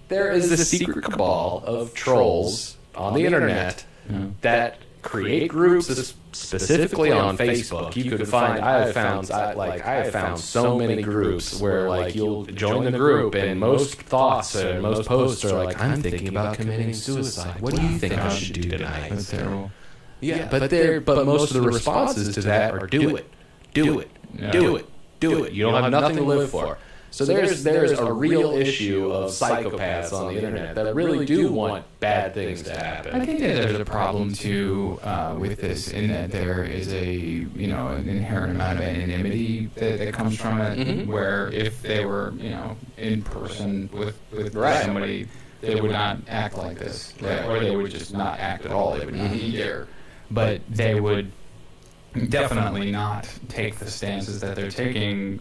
there is a secret cabal of trolls on the internet that create groups, specifically on Facebook. You could find, I have found so many groups where, like, you'll join the group and most thoughts and most posts are like, I'm thinking about committing suicide. What do you think I should do tonight? That's terrible. Yeah, but most of the responses to that are do it. You don't have nothing to live for. So there's a real issue of psychopaths on the internet that really do want bad things to happen. I think that there's a problem too with this, in that there is an inherent amount of anonymity that comes from it. Where if they were in person with somebody, they would not act like this, or they would just not act at all. They would not be there, but they would definitely not take the stances that they're taking.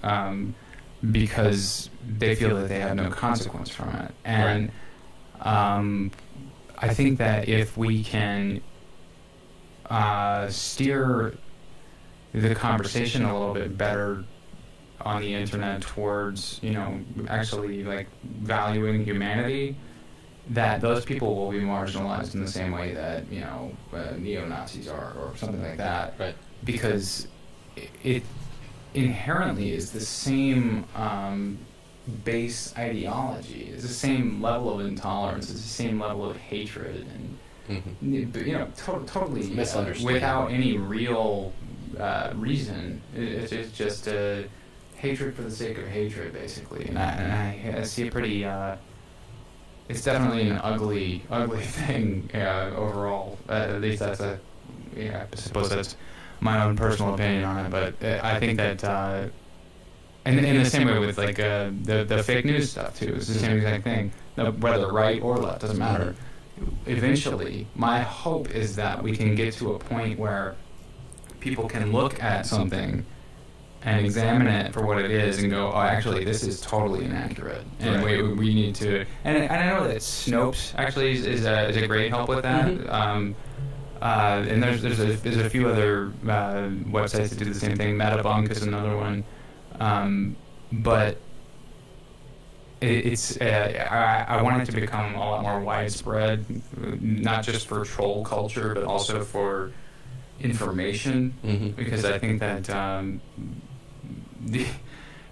Because they feel that they have no consequence from it. And I think that if we can steer the conversation a little bit better on the internet towards, actually like valuing humanity, that those people will be marginalized in the same way that, neo-Nazis are, or something like that. Right. Because it inherently is the same base ideology. It's the same level of intolerance. It's the same level of hatred, and totally without any real reason. It's just a hatred for the sake of hatred, basically. And I see a pretty. It's definitely an ugly thing overall. At least that's I suppose that's my own personal opinion on it, but I think that, and in the same way with like the fake news stuff too, it's the same exact thing. Whether right or left doesn't matter. Eventually, my hope is that we can get to a point where people can look at something and examine it for what it is and go, oh, actually, this is totally inaccurate, and we need to. And I know that Snopes actually is a great help with that. And there's a few other websites that do the same thing. Metabunk is another one, but it's I want it to become a lot more widespread, not just for troll culture, but also for information, because I think that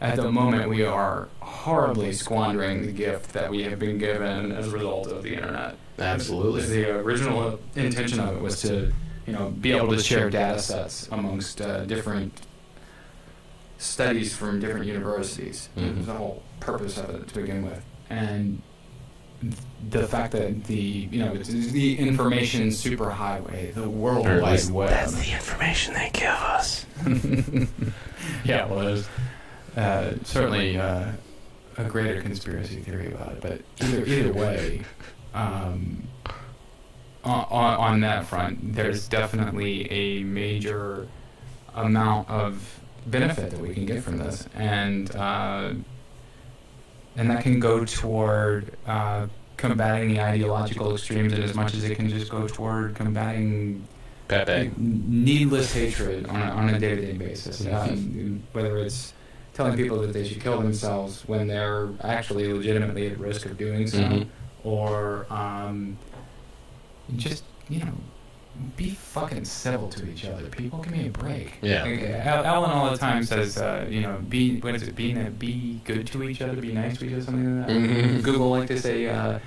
at the moment we are horribly squandering the gift that we have been given as a result of the internet. Absolutely. The original intention of it was to, be able to share data sets amongst different studies from different universities. That was the whole purpose of it to begin with. And the fact that it's the information superhighway, the World Wide Web. That's the information they give us. Yeah, well, there's certainly a greater conspiracy theory about it, but either way, on that front, there's definitely a major amount of benefit that we can get from this, and that can go toward combating the ideological extremes, and as much as it can just go toward combating needless hatred on a day-to-day basis. Whether it's telling people that they should kill themselves when they're actually legitimately at risk of doing so, or just be fucking civil to each other. People, give me a break. Yeah. Like, Ellen all the time says, be good to each other, be nice to each other, something like that. Google like to say,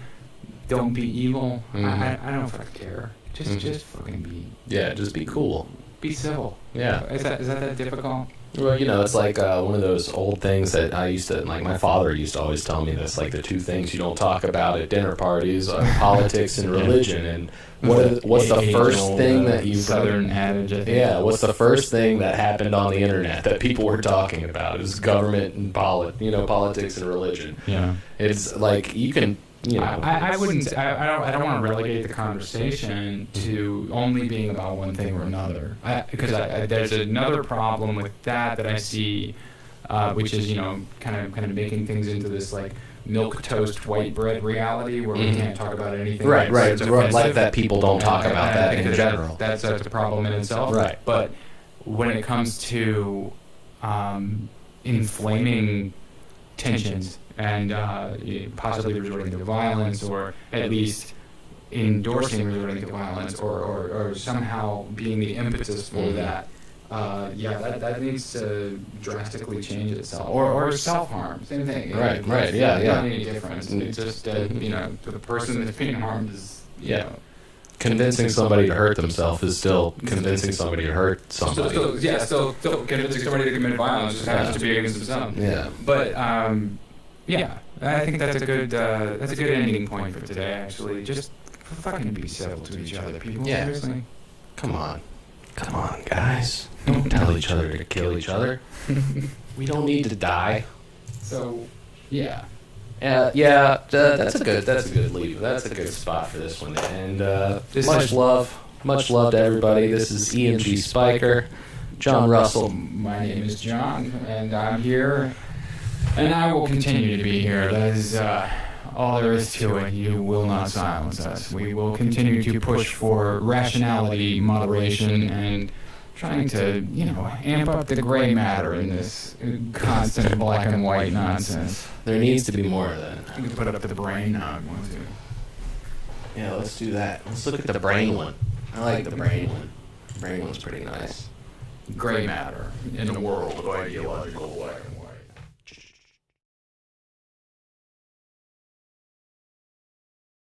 don't be evil. I don't fucking care. Just fucking be. Yeah, just be cool. Be civil. Yeah. Is that difficult? Well, it's like one of those old things that I used to, like my father used to always tell me this, like the two things you don't talk about at dinner parties are politics and religion. And what's the first thing that you Southern adage? I think. Yeah, what's the first thing that happened on the internet that people were talking about? It was government and politics and religion. Yeah, it's like you can. I wouldn't. I don't want to relegate the conversation to only being about one thing or another. Because there's another problem with that I see, which is kind of making things into this like milk toast white bread reality where we can't talk about anything. Right. Like that people don't talk about that in general. That's a problem in itself. Right. But when it comes to inflaming tensions and possibly resorting to violence, or at least endorsing resorting to violence, or somehow being the impetus for that, that needs to drastically change itself. Or self-harm, same thing. Right, Not yeah. any difference. It's just the person that's being harmed is convincing somebody to hurt themselves is still convincing somebody to hurt somebody. Still convincing somebody to commit violence just happens to be against themselves. Yeah. But I think that's a good ending point for today. Actually, just fucking be civil to each other, people. Yeah. Seriously. Come on, guys. Don't tell each other to kill each other. We don't need to die. So, yeah. That's a good leave. That's a good spot for this one. And much love to everybody. This is Ian G. Spiker, John Russell. My name is John, and I'm here, and I will continue to be here. That is all there is to it. You will not silence us. We will continue to push for rationality, moderation, and trying to, amp up the gray matter in this constant black and white nonsense. There needs to be more of that. You can put up the brain now. Yeah, let's do that. Let's look at the brain one. I like the brain one. The brain one's pretty nice. Gray matter in a world of ideological black and white.